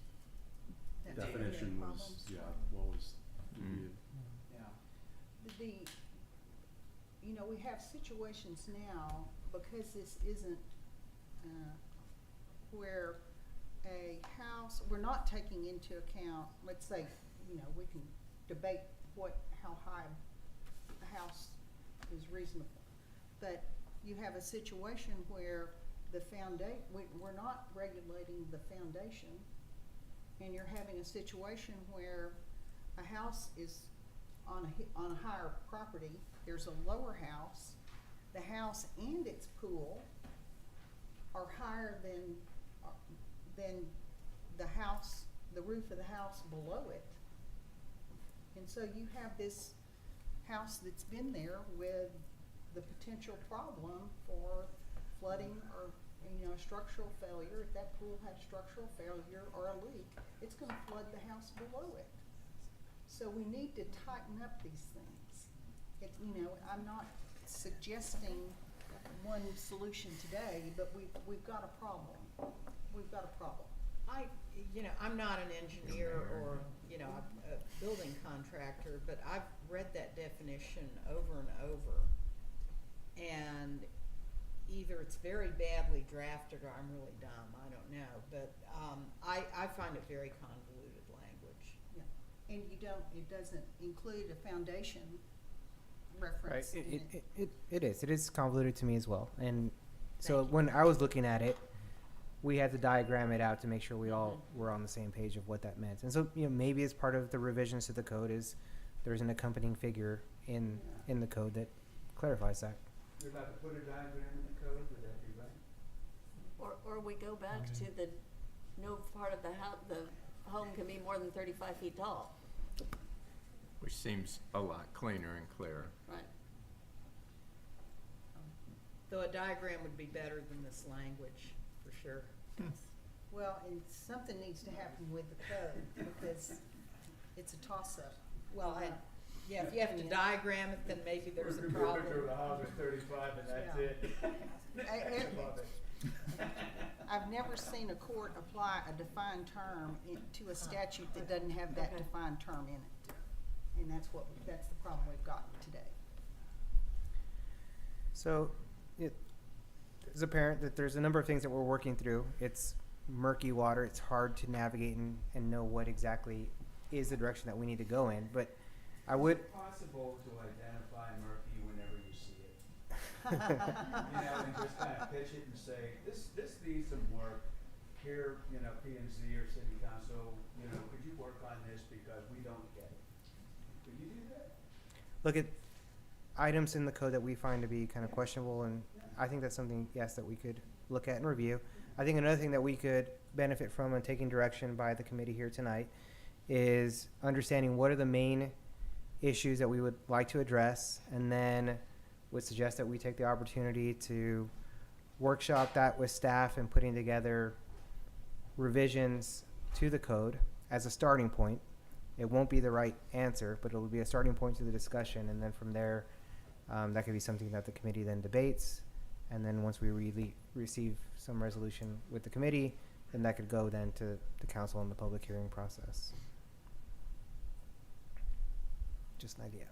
That's definition was, problems. what was Mm. reviewed. Yeah. we have situations now, because this isn't, where a house, we're not taking into account, let's say, we can debate how high a house is reasonable. But you have a situation where we're not regulating the foundation, and you're having a situation where a house is on a higher property, there's a lower house, the house and its pool are higher than the roof of the house below it. And so you have this house that's been there with the potential problem for flooding or, structural failure. If that pool had structural failure or a leak, it's gonna flood the house below it. So we need to tighten up these things. I'm not suggesting one solution today, but we've got a problem. We've got a problem. I'm not an engineer or, a building contractor, but I've read that definition over and over. And either it's very badly drafted or I'm really dumb, I don't know, but, I find it very convoluted language. Yeah. And it doesn't include a foundation reference in it. It is convoluted to me as well. And so Thank you. when I was looking at it, we had to diagram it out to make sure we all were on the same page of what that meant. And so, maybe as part of the revisions to the code is there's an accompanying figure in the code that clarifies that. You're about to put a diagram in the code, would that be right? Or we go back to the, no part of the home can be more than 35 feet tall. Which seems a lot cleaner and clearer. Right. Though a diagram would be better than this language, for sure. Well, and something needs to happen with the code because it's a toss-up. Well, if you have to diagram it, then maybe there's a problem. The house is 35 and that's Yeah. it. Love it. I've never seen a court apply a defined term to a statute that doesn't have that Okay. defined term in it. And that's the problem we've got today. So it's apparent that there's a number of things that we're working through. It's murky water. It's hard to navigate and know what exactly is the direction that we need to go in. But I would, Is it possible to identify murky whenever you see it? And just kind of pitch it and say, this needs some work. Here, P&Z or City Council, could you work on this because we don't get it? Could you do that? look at items in the code that we find to be kind of questionable, and I think that's something, yes, that we could look at and review. I think another thing that we could benefit from and taking direction by the committee here tonight is understanding what are the main issues that we would like to address, and then would suggest that we take the opportunity to workshop that with staff and putting together revisions to the code as a starting point. It won't be the right answer, but it'll be a starting point to the discussion, and then from there, that could be something that the committee then debates, and then once we really receive some resolution with the committee, then that could go then to the council and the public hearing process. Just an idea.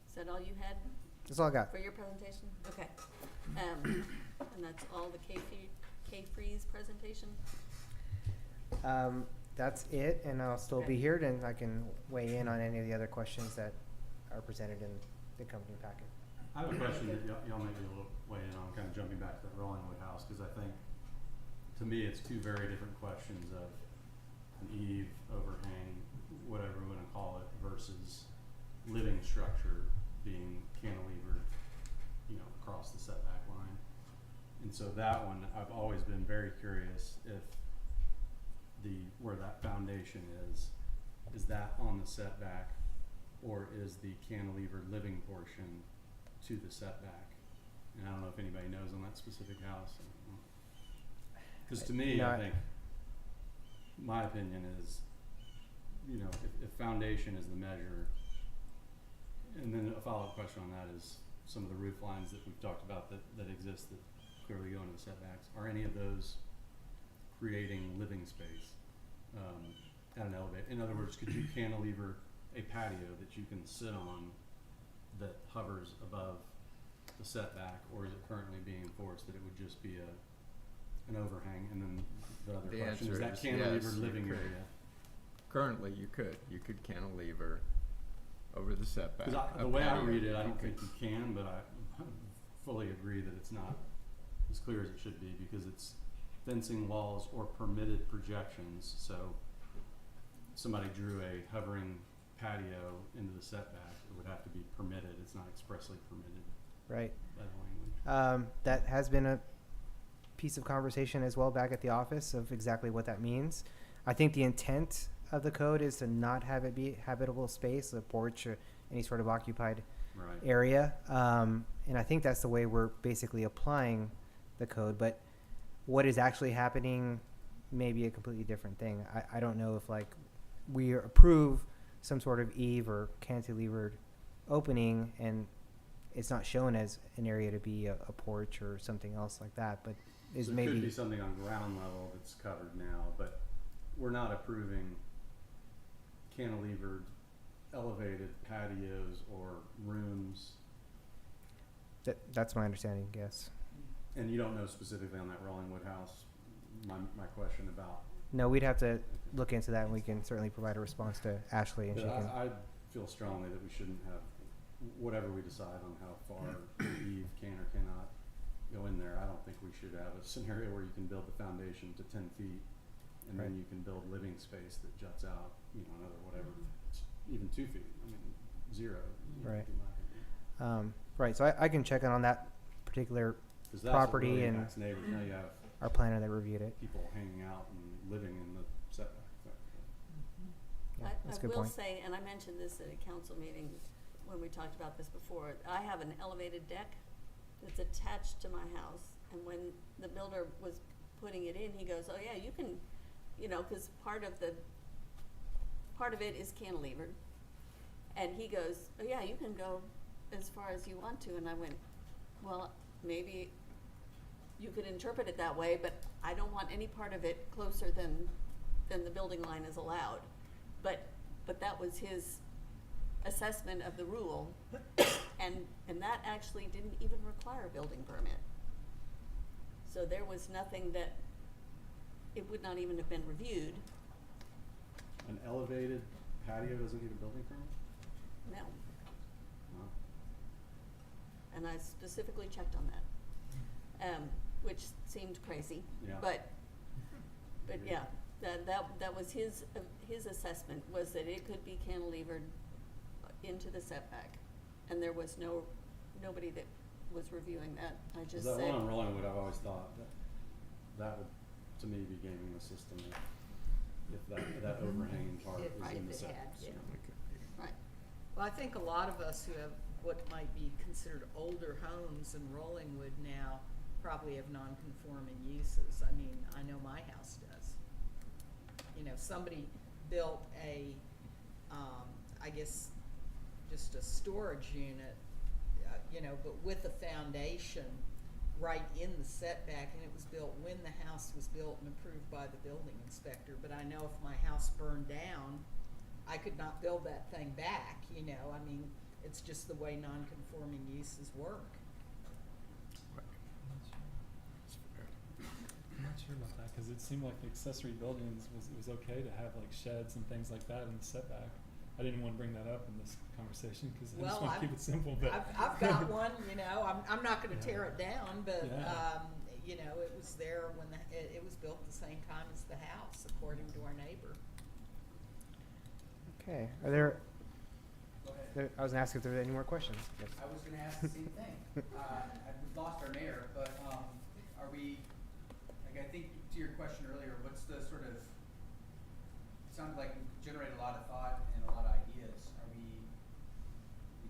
Is that all you had That's all I got. for your presentation? Okay. And that's all the K Kay Free's presentation? That's it, and I'll still be Okay. here, and I can weigh in on any of the other questions that are presented in the company packet. I have a question that y'all might be able to weigh in on, kind of jumping back to that Rollingwood house, because I think, to me, it's two very different questions of an eave, overhang, whatever we want to call it, versus living structure being cantilevered, across the setback line. And so that one, I've always been very curious if where that foundation is that on the setback, or is the cantilevered living portion to the setback? And I don't know if anybody knows on that specific house. Because to me, No, I think, my opinion is, if foundation is the measure, and then a follow-up question on that is some of the roof lines that we've talked about that exist that clearly go into the setbacks, are any of those creating living space at an elevate? In other words, could you cantilever a patio that you can sit on that hovers above the setback, or is it currently being enforced that it would just be an overhang? And then the other The question answer is that is cantilevered yes, you living could. area. Currently, you could cantilever over the setback. Because a the way I patio. read it, I don't could- think you can, but I fully agree that it's not as clear as it should be, because it's fencing walls or permitted projections. So somebody drew a hovering patio into the setback, it would have to be permitted. It's not expressly permitted Right. by the language. That has been a piece of conversation as well back at the office of exactly what that means. I think the intent of the code is to not have it be habitable space, a porch or any sort of occupied Right. area. And I think that's the way we're basically applying the code. But what is actually happening may be a completely different thing. I don't know if we approve some sort of eave or cantilevered opening and it's not shown as an area to be a porch or something else like that, but is So it maybe could be something on ground level that's covered now, but we're not approving cantilevered, elevated patios or rooms. that's my understanding, yes. And you don't know specifically on that Rollingwood house, my question about. No, we'd have to look into that and we can certainly provide a response to Ashley and But she can. I feel strongly that we shouldn't have, whatever we decide on how far the eave can or cannot go in there, I don't think we should have a scenario where you can build the foundation to 10 feet and then Right. you can build living space that juts out, another whatever, even 2 feet, 0. Right. in my opinion. Right, so I can check in on that particular 'Cause that's what property really and impacts neighbors. Now you have our planner that reviewed it. people hanging out and living in the setback. Yeah, that's a I good will point. say, and I mentioned this at a council meeting when we talked about this before, I have an elevated deck that's attached to my house. And when the builder was putting it in, he goes, oh yeah, you can, cause part of it is cantilevered. And he goes, oh yeah, you can go as far as you want to. And I went, well, maybe you could interpret it that way, but I don't want any part of it closer than the building line is allowed. But that was his assessment of the rule, and that actually didn't even require a building permit. So there was nothing that, it would not even have been reviewed, An elevated patio doesn't need a building permit? no. No. And I specifically checked on that, which seemed crazy. Yeah. But yeah, that was his assessment, was that it could be cantilevered into the setback. And there was nobody that was reviewing that. I just That said, one on Rollingwood, I've always thought that would, to me, be gaming the system if that overhanging part If- is right, in the if it had, setbacks. yeah. right, Well, I think a lot of us who have what might be considered older homes in Rollingwood now probably have non-conforming uses. I mean, I know my house does. Somebody built I guess, just a storage unit, but with a foundation right in the setback, and it was built when the house was built and approved by the building inspector. But I know if my house burned down, I could not build that thing back, I mean, it's just the way non-conforming uses work. not sure about that, cause it seemed like the accessory buildings was okay to have like sheds and things like that in the setback. I didn't wanna bring that up in this conversation, cause I just Well, wanna keep it simple, but. I've got one, you know, I'm not gonna tear Yeah. it down, but, Yeah. you know, it was there when it was built the same time as the house, according to our neighbor. Okay, are there, Go ahead. I was gonna ask if there were any more questions. Yes. I was gonna ask the same thing. We've lost our mayor, but, are we, like, I think to your question earlier, what's the sort of, sounded like we generated a lot of thought and a lot of ideas. Are we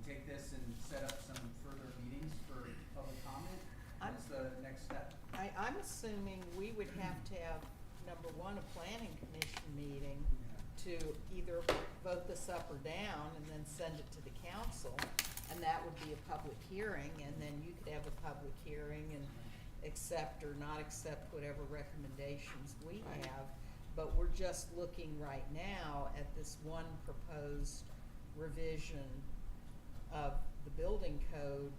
take this and set up some further meetings for public comment? What's the next step? I'm assuming we would have to have, number one, a planning commission meeting to either vote this up or down and then send it to the council. And that would be a public hearing, and then you could have a public hearing and accept or not accept whatever recommendations we Right. have. But we're just looking right now at this one proposed revision of the building code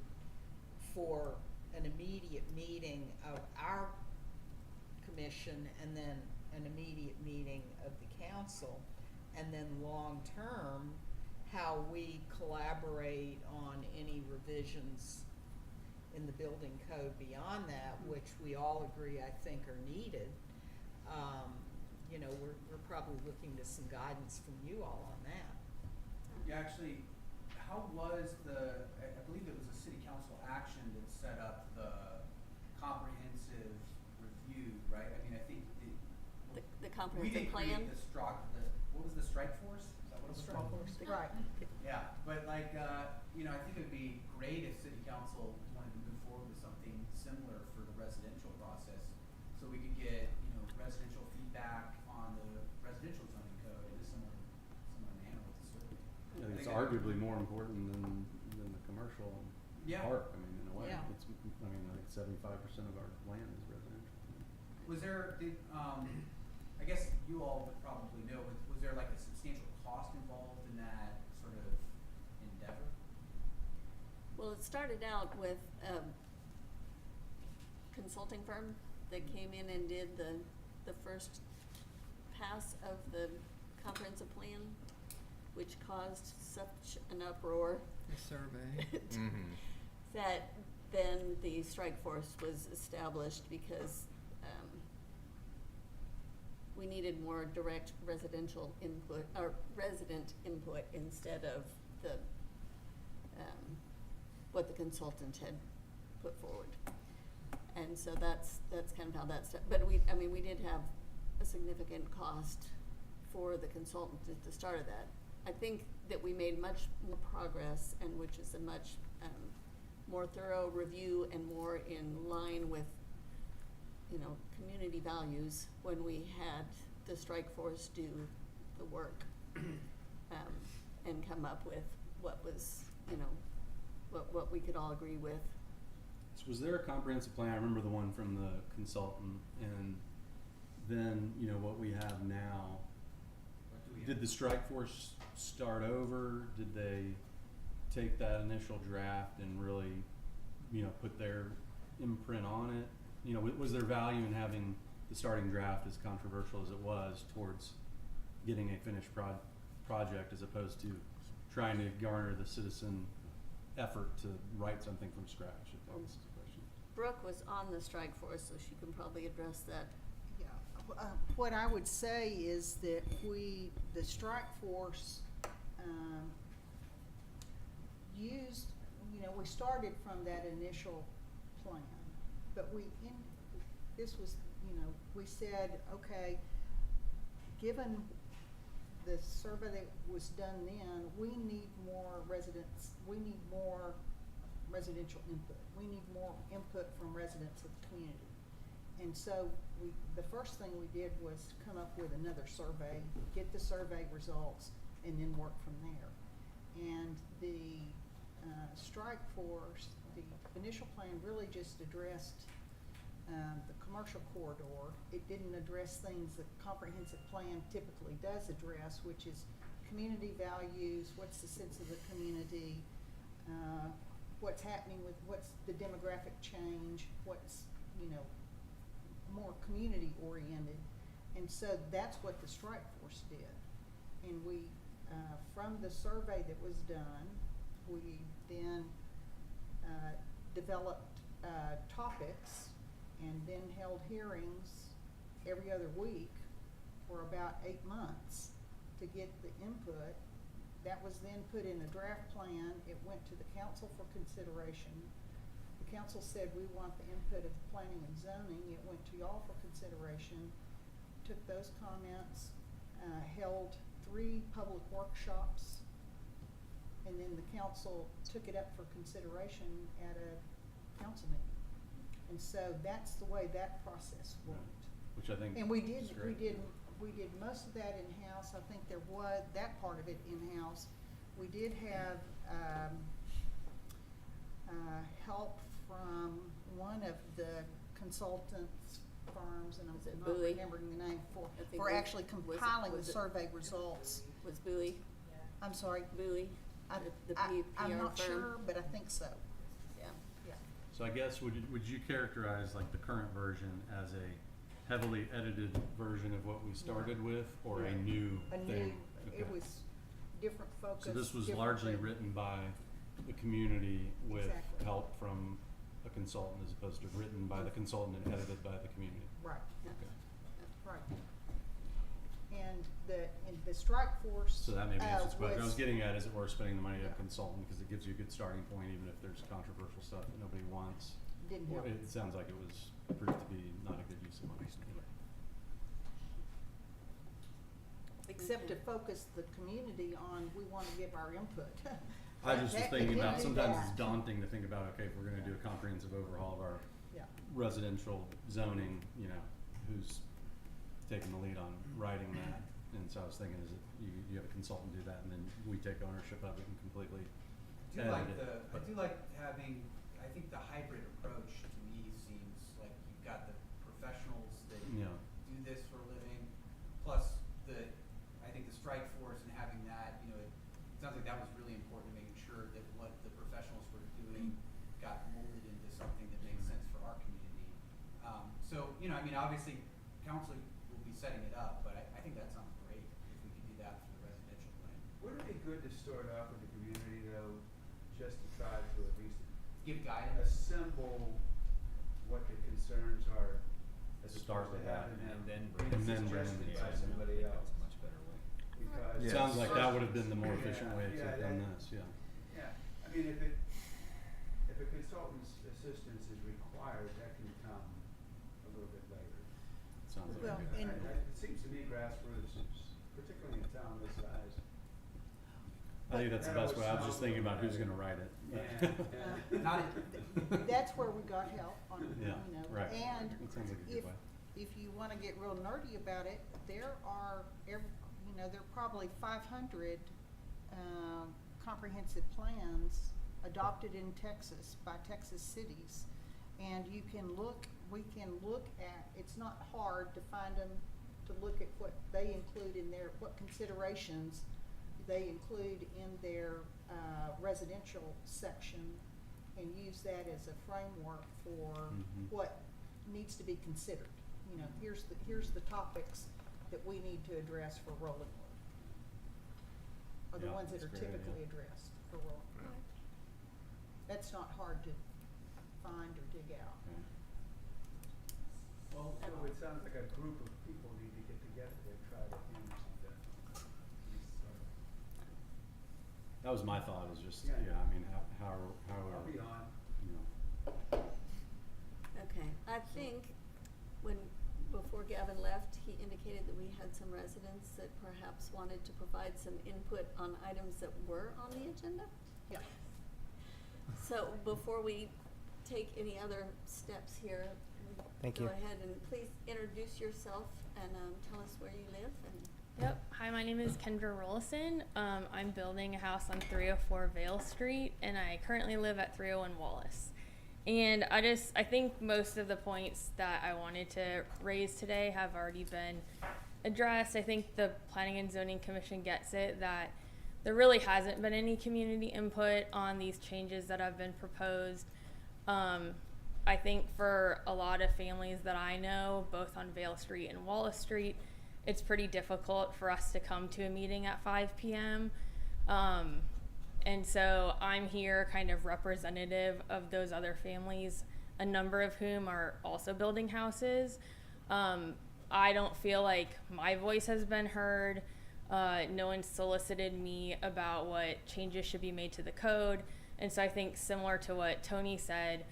for an immediate meeting of our commission and then an immediate meeting of the council. And then long-term, how we collaborate on any revisions in the building code beyond that, which we all agree, I think, are needed. You know, we're probably looking to some guidance from you all on that. Yeah, actually, how was I believe it was a city council action that set up the comprehensive review, right? I mean, I think The we comprehensive didn't plan. create what was the strike force? Is that what it was called? Right. Yeah, but like, you know, I think it would be great if city council wanted to move forward with something similar for the residential process. So we could get, you know, residential feedback on the residential zoning code in a similar manner with the survey. I think it's I think arguably more important than the commercial Yeah. park, I mean, in a way. Yeah. It's, I mean, I think 75% of our land is residential. Was there, I guess you all would probably know, but was there like a substantial cost involved in that sort of endeavor? Well, it started out with a consulting firm that came in and did the first pass of the comprehensive plan, which caused such an uproar The survey. Mhm. that then the strike force was established because we needed more direct residential input, or resident input instead of the what the consultant had put forward. And so that's kind of how that's, but we did have a significant cost for the consultant at the start of that. I think that we made much more progress, and which is a much more thorough review and more in line with, you know, community values when we had the strike force do the work and come up with what was, you know, what we could all agree with. So was there a comprehensive plan? I remember the one from the consultant, and then, you know, what we have now. What do we have? Did the strike force start over? Did they take that initial draft and really, you know, put their imprint on it? You know, was there value in having the starting draft, as controversial as it was, towards getting a finished project, as opposed to trying to garner the citizen effort to write something from scratch, if that was the question? Brooke was on the strike force, so she can probably address that. Yeah, what I would say is that the strike force, used, you know, we started from that initial plan, but this was, you know, we said, okay, given the survey that was done then, we need more residential input. We need more input from residents of the community. And so the first thing we did was come up with another survey, get the survey results, and then work from there. And the strike force, the initial plan really just addressed the commercial corridor. It didn't address things that comprehensive plan typically does address, which is community values, what's the sense of the community, what's happening with, what's the demographic change, what's, you know, more community oriented. And so that's what the strike force did. And we, from the survey that was done, we then developed topics and then held hearings every other week for about 8 months to get the input. That was then put in a draft plan. It went to the council for consideration. The council said, we want the input of the planning and zoning. It went to y'all for consideration, took those comments, held 3 public workshops, and then the council took it up for consideration at a council meeting. And so that's the way that process went. Which I think And we is did, great. we did most of that in-house. I think there was, that part of it in-house. We did have, help from one of the consultants firms, and Was it I'm not Bowie? remembering the name, I think for was- actually was it- compiling the was it- survey results. Was Bowie, I'm sorry, Bowie, I, the I'm PR not firm? sure, but I think so, Yeah. yeah. So I guess, would you characterize like the current version as a heavily edited version of what we started with, or a Right. new A thing? new, it Okay. was different focus. So this was different largely thing. written by the community with Exactly. help from a consultant, as opposed to written by the consultant and edited by the community? Right. Okay. Right. And the strike force. So that maybe answers the question. I was was- getting at, is it worth spending the money to Yeah. a consultant, because it gives you a good starting point, even if there's controversial stuff that nobody wants? Didn't Or help. it sounds like it was proved to be not a good use of money. Except to focus the community on, we wanna give our input. I just was That- thinking it about, didn't do sometimes that. it's daunting to think about, okay, if we're gonna do a comprehensive overhaul of our Yeah. residential zoning, you know, who's taking the lead on writing that? And so I was thinking, is it, you have a consultant do that, and then we take ownership of it and completely I do edit like it? the, I but- do like having, I think the hybrid approach to me seems like you've got the professionals that Yeah. do this for a living, plus I think the strike force and having that, you know, it sounds like that was really important to making sure that what the professionals were doing got molded into something that makes sense for our community. So, you know, I mean, obviously, council will be setting it up, but I think that sounds great if we could do that for the residential plan. Wouldn't it be good to start off with the community though, just to try to at least Give guidance. assemble what the concerns are as Start opposed to with that, having them and then being bring it in. suggested Yeah, by somebody else. That's a much better way. Because It Yes. sounds like that would have been the more efficient Yeah, way to yeah, have done that- this, yeah. Yeah, I mean, if a consultant's assistance is required, that can come a little bit later. Sounds like Well, a good and- idea. It seems to me grassroots, particularly in a town this size. I think that's the best way. I was just thinking about who's gonna write it. Yeah. Not That's where we got help on, you Yeah, know, right. and That sounds like a good if, way. if you wanna get real nerdy about it, there are there are probably 500, comprehensive plans adopted in Texas by Texas cities. And we can look at, it's not hard to find them, to look at what they include in their, what considerations they include in their residential section, and use that as a framework for Mhm. what needs to be considered. You know, here's the topics that we need to address for Rollingwood. Or the Yeah, ones that are that's a great idea. typically addressed for Rollingwood. That's not hard to find or dig out. Okay. Well, so it sounds like a group of people need to get together and try to use That was my thought, is just, Yeah. yeah, I mean, how I'll be on. you know. Okay, I think before Gavin left, he indicated that we had some residents that perhaps wanted to provide some input on items that were on the agenda. Yeah. So before we take any other steps here, Thank go you. ahead and please introduce yourself and tell us where you live and. Yep. Hi, my name is Kendra Rollison. I'm building a house on 304 Vale Street, and I currently live at 301 Wallace. And I think most of the points that I wanted to raise today have already been addressed. I think the Planning and Zoning Commission gets it that there really hasn't been any community input on these changes that have been proposed. I think for a lot of families that I know, both on Vale Street and Wallace Street, it's pretty difficult for us to come to a meeting at 5 p.m. And so I'm here kind of representative of those other families, a number of whom are also building houses. I don't feel like my voice has been heard. No one solicited me about what changes should be made to the code. And so I think similar to what Tony said,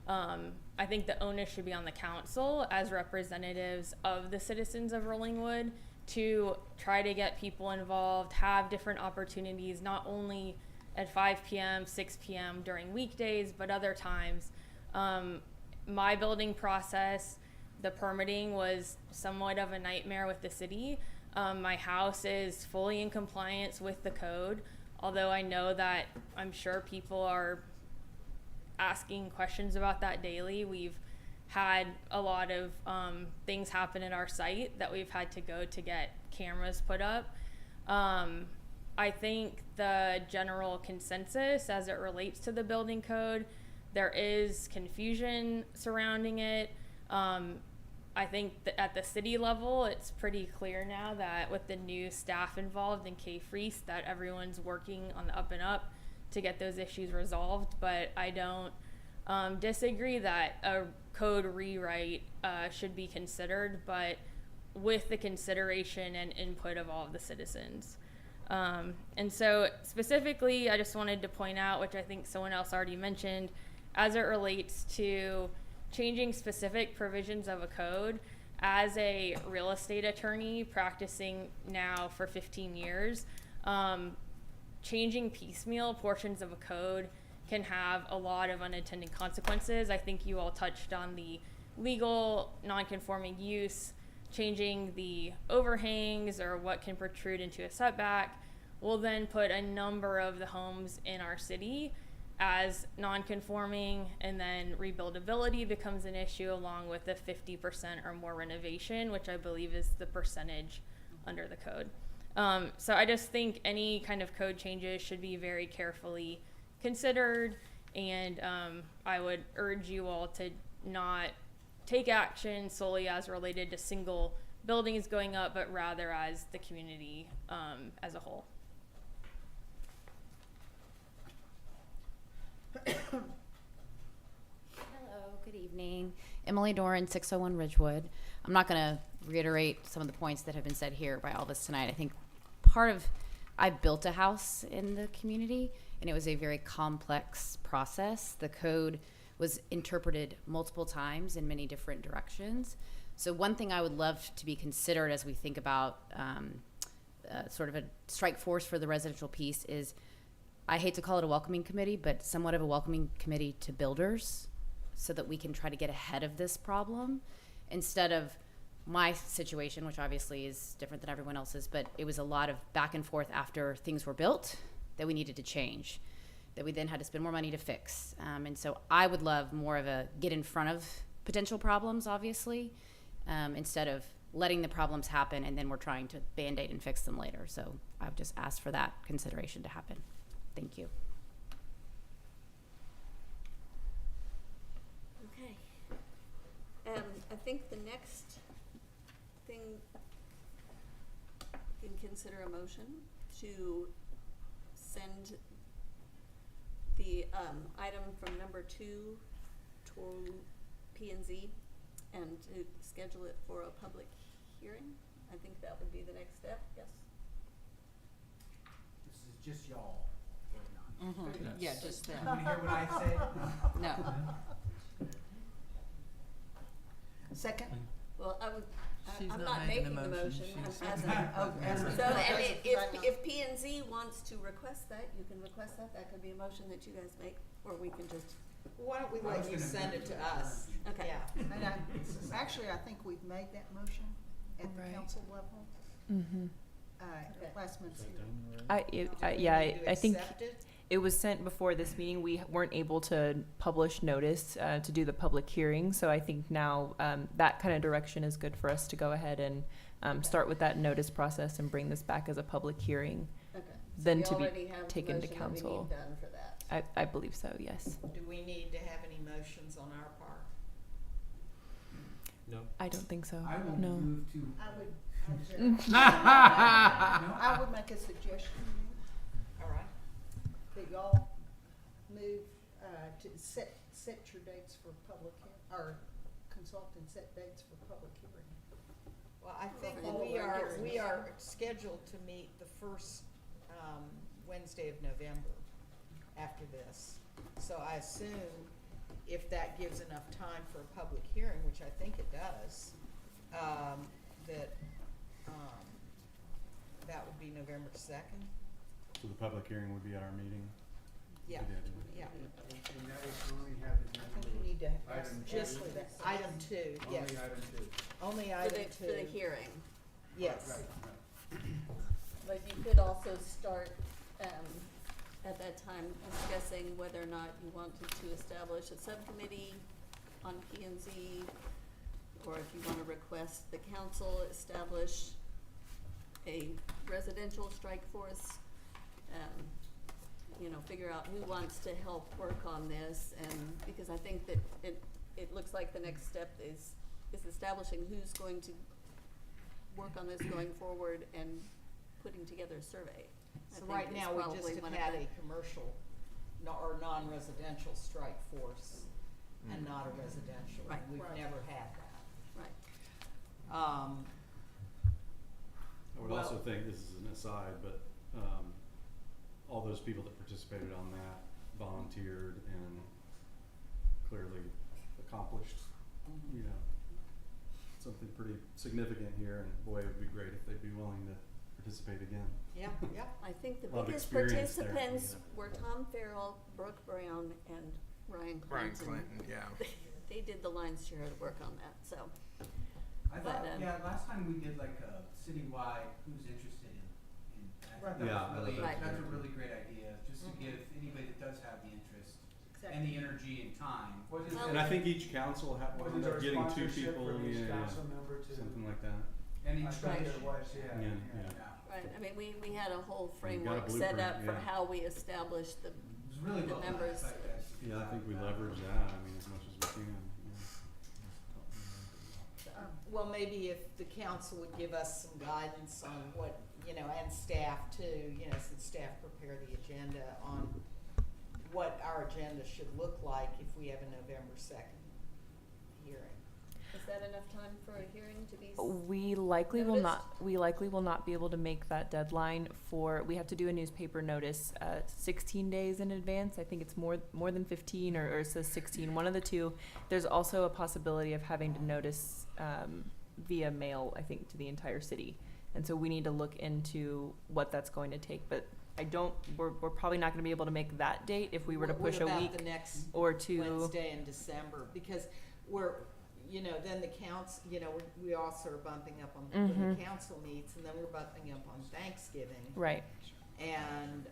I think the onus should be on the council as representatives of the citizens of Rollingwood to try to get people involved, have different opportunities, not only at 5 p.m., 6 p.m. during weekdays, but other times. My building process, the permitting was somewhat of a nightmare with the city. My house is fully in compliance with the code, although I know that I'm sure people are asking questions about that daily. We've had a lot of things happen at our site that we've had to go to get cameras put up. I think the general consensus as it relates to the building code, there is confusion surrounding it. I think that at the city level, it's pretty clear now that with the new staff involved in K-Freeze, that everyone's working on the up and up to get those issues resolved. But I don't disagree that a code rewrite should be considered, but with the consideration and input of all of the citizens. And so specifically, I just wanted to point out, which I think someone else already mentioned, as it relates to changing specific provisions of a code. As a real estate attorney practicing now for 15 years, changing piecemeal portions of a code can have a lot of unintended consequences. I think you all touched on the legal non-conforming use, changing the overhangs or what can protrude into a setback will then put a number of the homes in our city as non-conforming, and then rebuildability becomes an issue along with a 50% or more renovation, which I believe is the percentage under the code. So I just think any kind of code changes should be very carefully considered, and I would urge you all to not take action solely as related to single buildings going up, but rather as the community as a whole. Hello, good evening. Emily Doran, 601 Ridgewood. I'm not going to reiterate some of the points that have been said here by all of us tonight. I think I built a house in the community, and it was a very complex process. The code was interpreted multiple times in many different directions. So one thing I would love to be considered as we think about sort of a strike force for the residential piece is, I hate to call it a welcoming committee, but somewhat of a welcoming committee to builders so that we can try to get ahead of this problem instead of my situation, which obviously is different than everyone else's, but it was a lot of back and forth after things were built that we needed to change, that we then had to spend more money to fix. And so I would love more of a get in front of potential problems, obviously, instead of letting the problems happen and then we're trying to Band-Aid and fix them later. So I would just ask for that consideration to happen. Thank you. Okay. I think the next thing, you can consider a motion to send the item from number 2 to P&Z and to schedule it for a public hearing. I think that would be the next step, yes? This is just y'all. Yeah, just that. You wanna hear what I say? No. Second? Well, She's I'm not not making making the the motion. motion. She's- I'm asking. So, Okay. and if P&Z wants to request that, you can request that. That could be a motion that you guys make, or we can just, Why don't we I let was you gonna send do it to that. us? okay. Yeah. And actually, I think we've made that motion at the Right. council level, Mm-hmm. at last month's hearing. I think Accept it? it was sent before this meeting. We weren't able to publish notice to do the public hearing, so I think now that kind of direction is good for us to go ahead and start with that notice process and bring this back as a public hearing. Okay. Then So to we be already have the taken to motion that we council. need done for that. I believe so, yes. Do we need to have any motions on our part? No. I don't think so. I will No. move to. I would make a suggestion, All right. that y'all move, to set your dates for public, or consult and set dates for public hearing. Well, I think Follow we our are, hearings. scheduled to meet the first, Wednesday of November after this. So I assume if that gives enough time for a public hearing, which I think it does, that would be November 2nd. So the public hearing would be at our meeting? Yeah, yeah. And that would only have the I think you need to ask Item just two. item 2, yes. Only item 2. Only For item the, 2. for the hearing. Yes. Right. But you could also start, at that time discussing whether or not you wanted to establish a subcommittee on P and Z, or if you wanna request the council establish a residential strike force. Figure out who wants to help work on this, and, because I think that it looks like the next step is establishing who's going to work on this going forward and putting together a survey. I So think right is now, we probably just have one of had the- a commercial, or non-residential strike force, and not a residential. Right. We've Right. never had that. Right. I would also think, this is an aside, but, all those people that participated on that volunteered and clearly accomplished, you know, something pretty significant here, and boy, it would be great if they'd be willing to participate again. Yeah, yeah. I think the A lot of biggest experience there, participants yeah. were Tom Farrell, Brooke Brown, and Ryan Brian Clinton. Clinton, yeah. They did the lion's share of the work on that, so. I thought, But, yeah, last time we did like a citywide, who's interested in, I Right. think that Yeah, was really, Right. that's a really great idea, just to Mhm. give anybody that does have the interest and Exactly. the energy and time. Well, And I think each council will Was end there up a getting 2 sponsorship people, for each yeah, council member to? something like that. And I each think Right. there was, yeah. Yeah, yeah. Yeah, Right, I mean, we had a whole got a framework set blueprint, up for yeah. how we established the, it was really The well done. members- I guess. Yeah, I think we leverage that, I mean, as much as we can, Well, maybe if the council would give us some guidance on what, and staff too, since staff prepare the agenda, on what our agenda should look like if we have a November 2nd hearing. is that enough time for a hearing to be? We likely will Noticed? not. We likely will not be able to make that deadline for. We have to do a newspaper notice 16 days in advance. I think it's more than 15, or it says 16. One of the two. There's also a possibility of having to notice via mail. I think to the entire city, and so we need to look into what that's going to take. But we're probably not going to be able to make that date if we were to push a What week about the next or two. Wednesday in December? Because then the council, we also are bumping up on when the council meets, and then we're bumping up on Thanksgiving. Right. And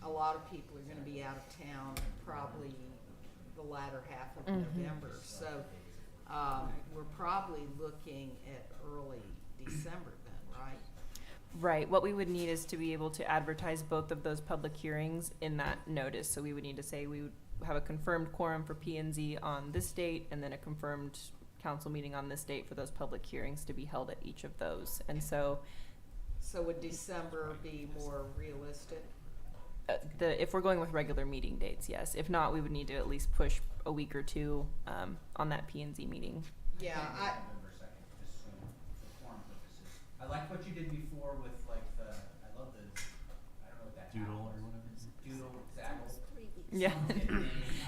a lot of people are gonna be out of town probably the latter half of November. So we're probably looking at early December then, right? Right. What we would need is to be able to advertise both of those public hearings in that notice. So we would need to say we would have a confirmed quorum for P and Z on this date, and then a confirmed council meeting on this date for those public hearings to be held at each of those. And so So would December be more realistic? if we're going with regular meeting dates, yes. If not, we would need to at least push a week or two on that P and Z meeting. Yeah, November 2nd, just so, for forum purposes. I like what you did before with like I love the, I don't know what that. Doodle app or was. whatever. Doodle, Zaggle. 3 weeks. Yeah.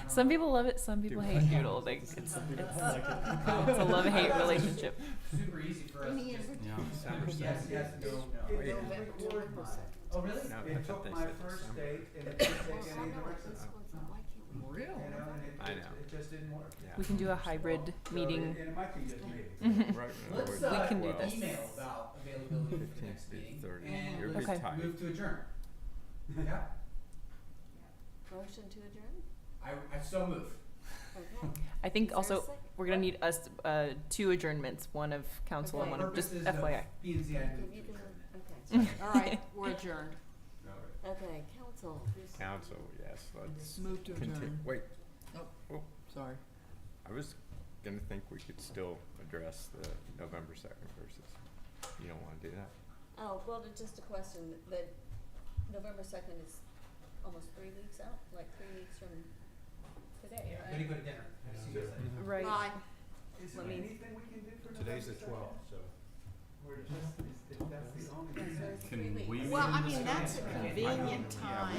Some people love it, some people hate Doodle. It's a love-hate relationship. Super easy for us to Any just. Yeah. December Yes, 2nd. yes, no, no. It don't record mine. Oh, really? No, I It thought took they my said first December. date and it didn't take Well, any I know what this direction. one's on. Why can't we? You know, and I know. it just didn't work. Yeah. We can do a hybrid So meeting. And it might be just me. Right, Let's no, We can do well, this. email about availability for the 15th next to meeting 30th. and You'll let's be tight. move to adjourn. Yeah, Motion to adjourn? I so move. Okay. I think Is there a also second? we're gonna need us 2 adjournments, one of council and Okay. one of just Purposes of FYI. P and Z, I Okay, move to you can- adjourn. okay. all right, we're adjourned. Okay, council. Council, yes, let's Move to continue. adjourn. Wait, Sorry. I was gonna think we could still address the November 2nd versus, you don't wanna do that? Oh, well, just a question, that November 2nd is almost 3 weeks out, like 3 weeks from today, I'm right? gonna go to dinner. I'll see you guys later. Right. Bye. Is Let there me- anything we can do for Today's the November 2nd? 12th, so. We're just, if that's the only. Yeah, so it's Can 3 weeks. we- Well, I mean, that's a convenient Yeah, time.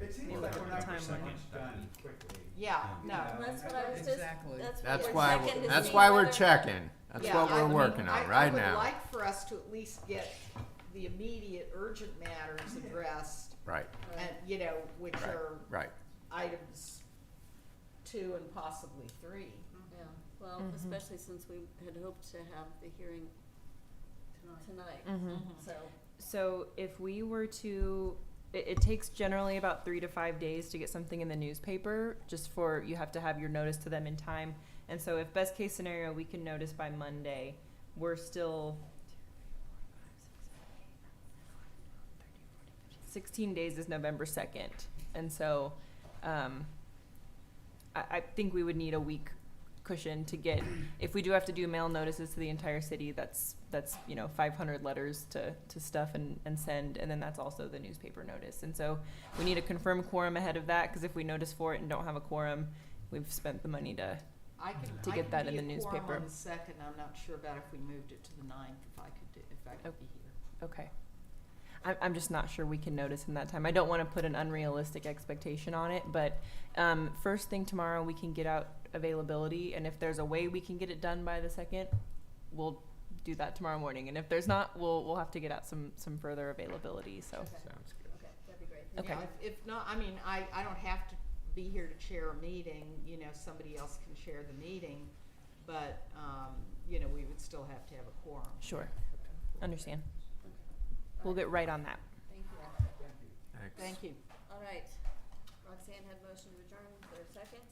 It seems Yeah, like but we're the not timeline. so much done quickly. Yeah, no. Well, that's what I was just, Exactly. that's That's what why, we're checking to that's see why we're whether- checking. That's Yeah, what I we're mean, working on right I now. would like for us to at least get the immediate urgent matters addressed, Right, and, you know, which Right. are right. items 2 and possibly 3. Yeah, well, Mhm. especially since we had hoped to have the hearing tonight, Mhm. so. So if we were to, it takes generally about 3 to 5 days to get something in the newspaper, just for, you have to have your notice to them in time. And so if best case scenario, we can notice by Monday, we're still 16 days is November 2nd. And so, I think we would need a week cushion to get, if we do have to do mail notices to the entire city, that's, 500 letters to stuff and send, and then that's also the newspaper notice. And so we need a confirmed quorum ahead of that, because if we notice for it and don't have a quorum, we've spent the money to, I could, To I get could that be in the a quorum newspaper. on the 2nd, I'm not sure about if we moved it to the 9th, if I could be here. okay. I'm just not sure we can notice in that time. I don't want to put an unrealistic expectation on it, but first thing tomorrow, we can get out availability, and if there's a way we can get it done by the 2nd, we'll do that tomorrow morning. And if there's not, we'll have to get out some further availability, so. Okay. Sounds good. Okay, that'd be great. Okay. Yeah, if not, I mean, I don't have to be here to chair a meeting, you know, somebody else can chair the meeting, but, you know, we would still have to have a quorum. Sure. Understand. Okay. We'll All right. get right on that. Thank you. Thanks. Thank you. All right, Roxanne had motion to adjourn, is there a second?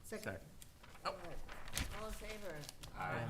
Second. All right, all in favor? Aye.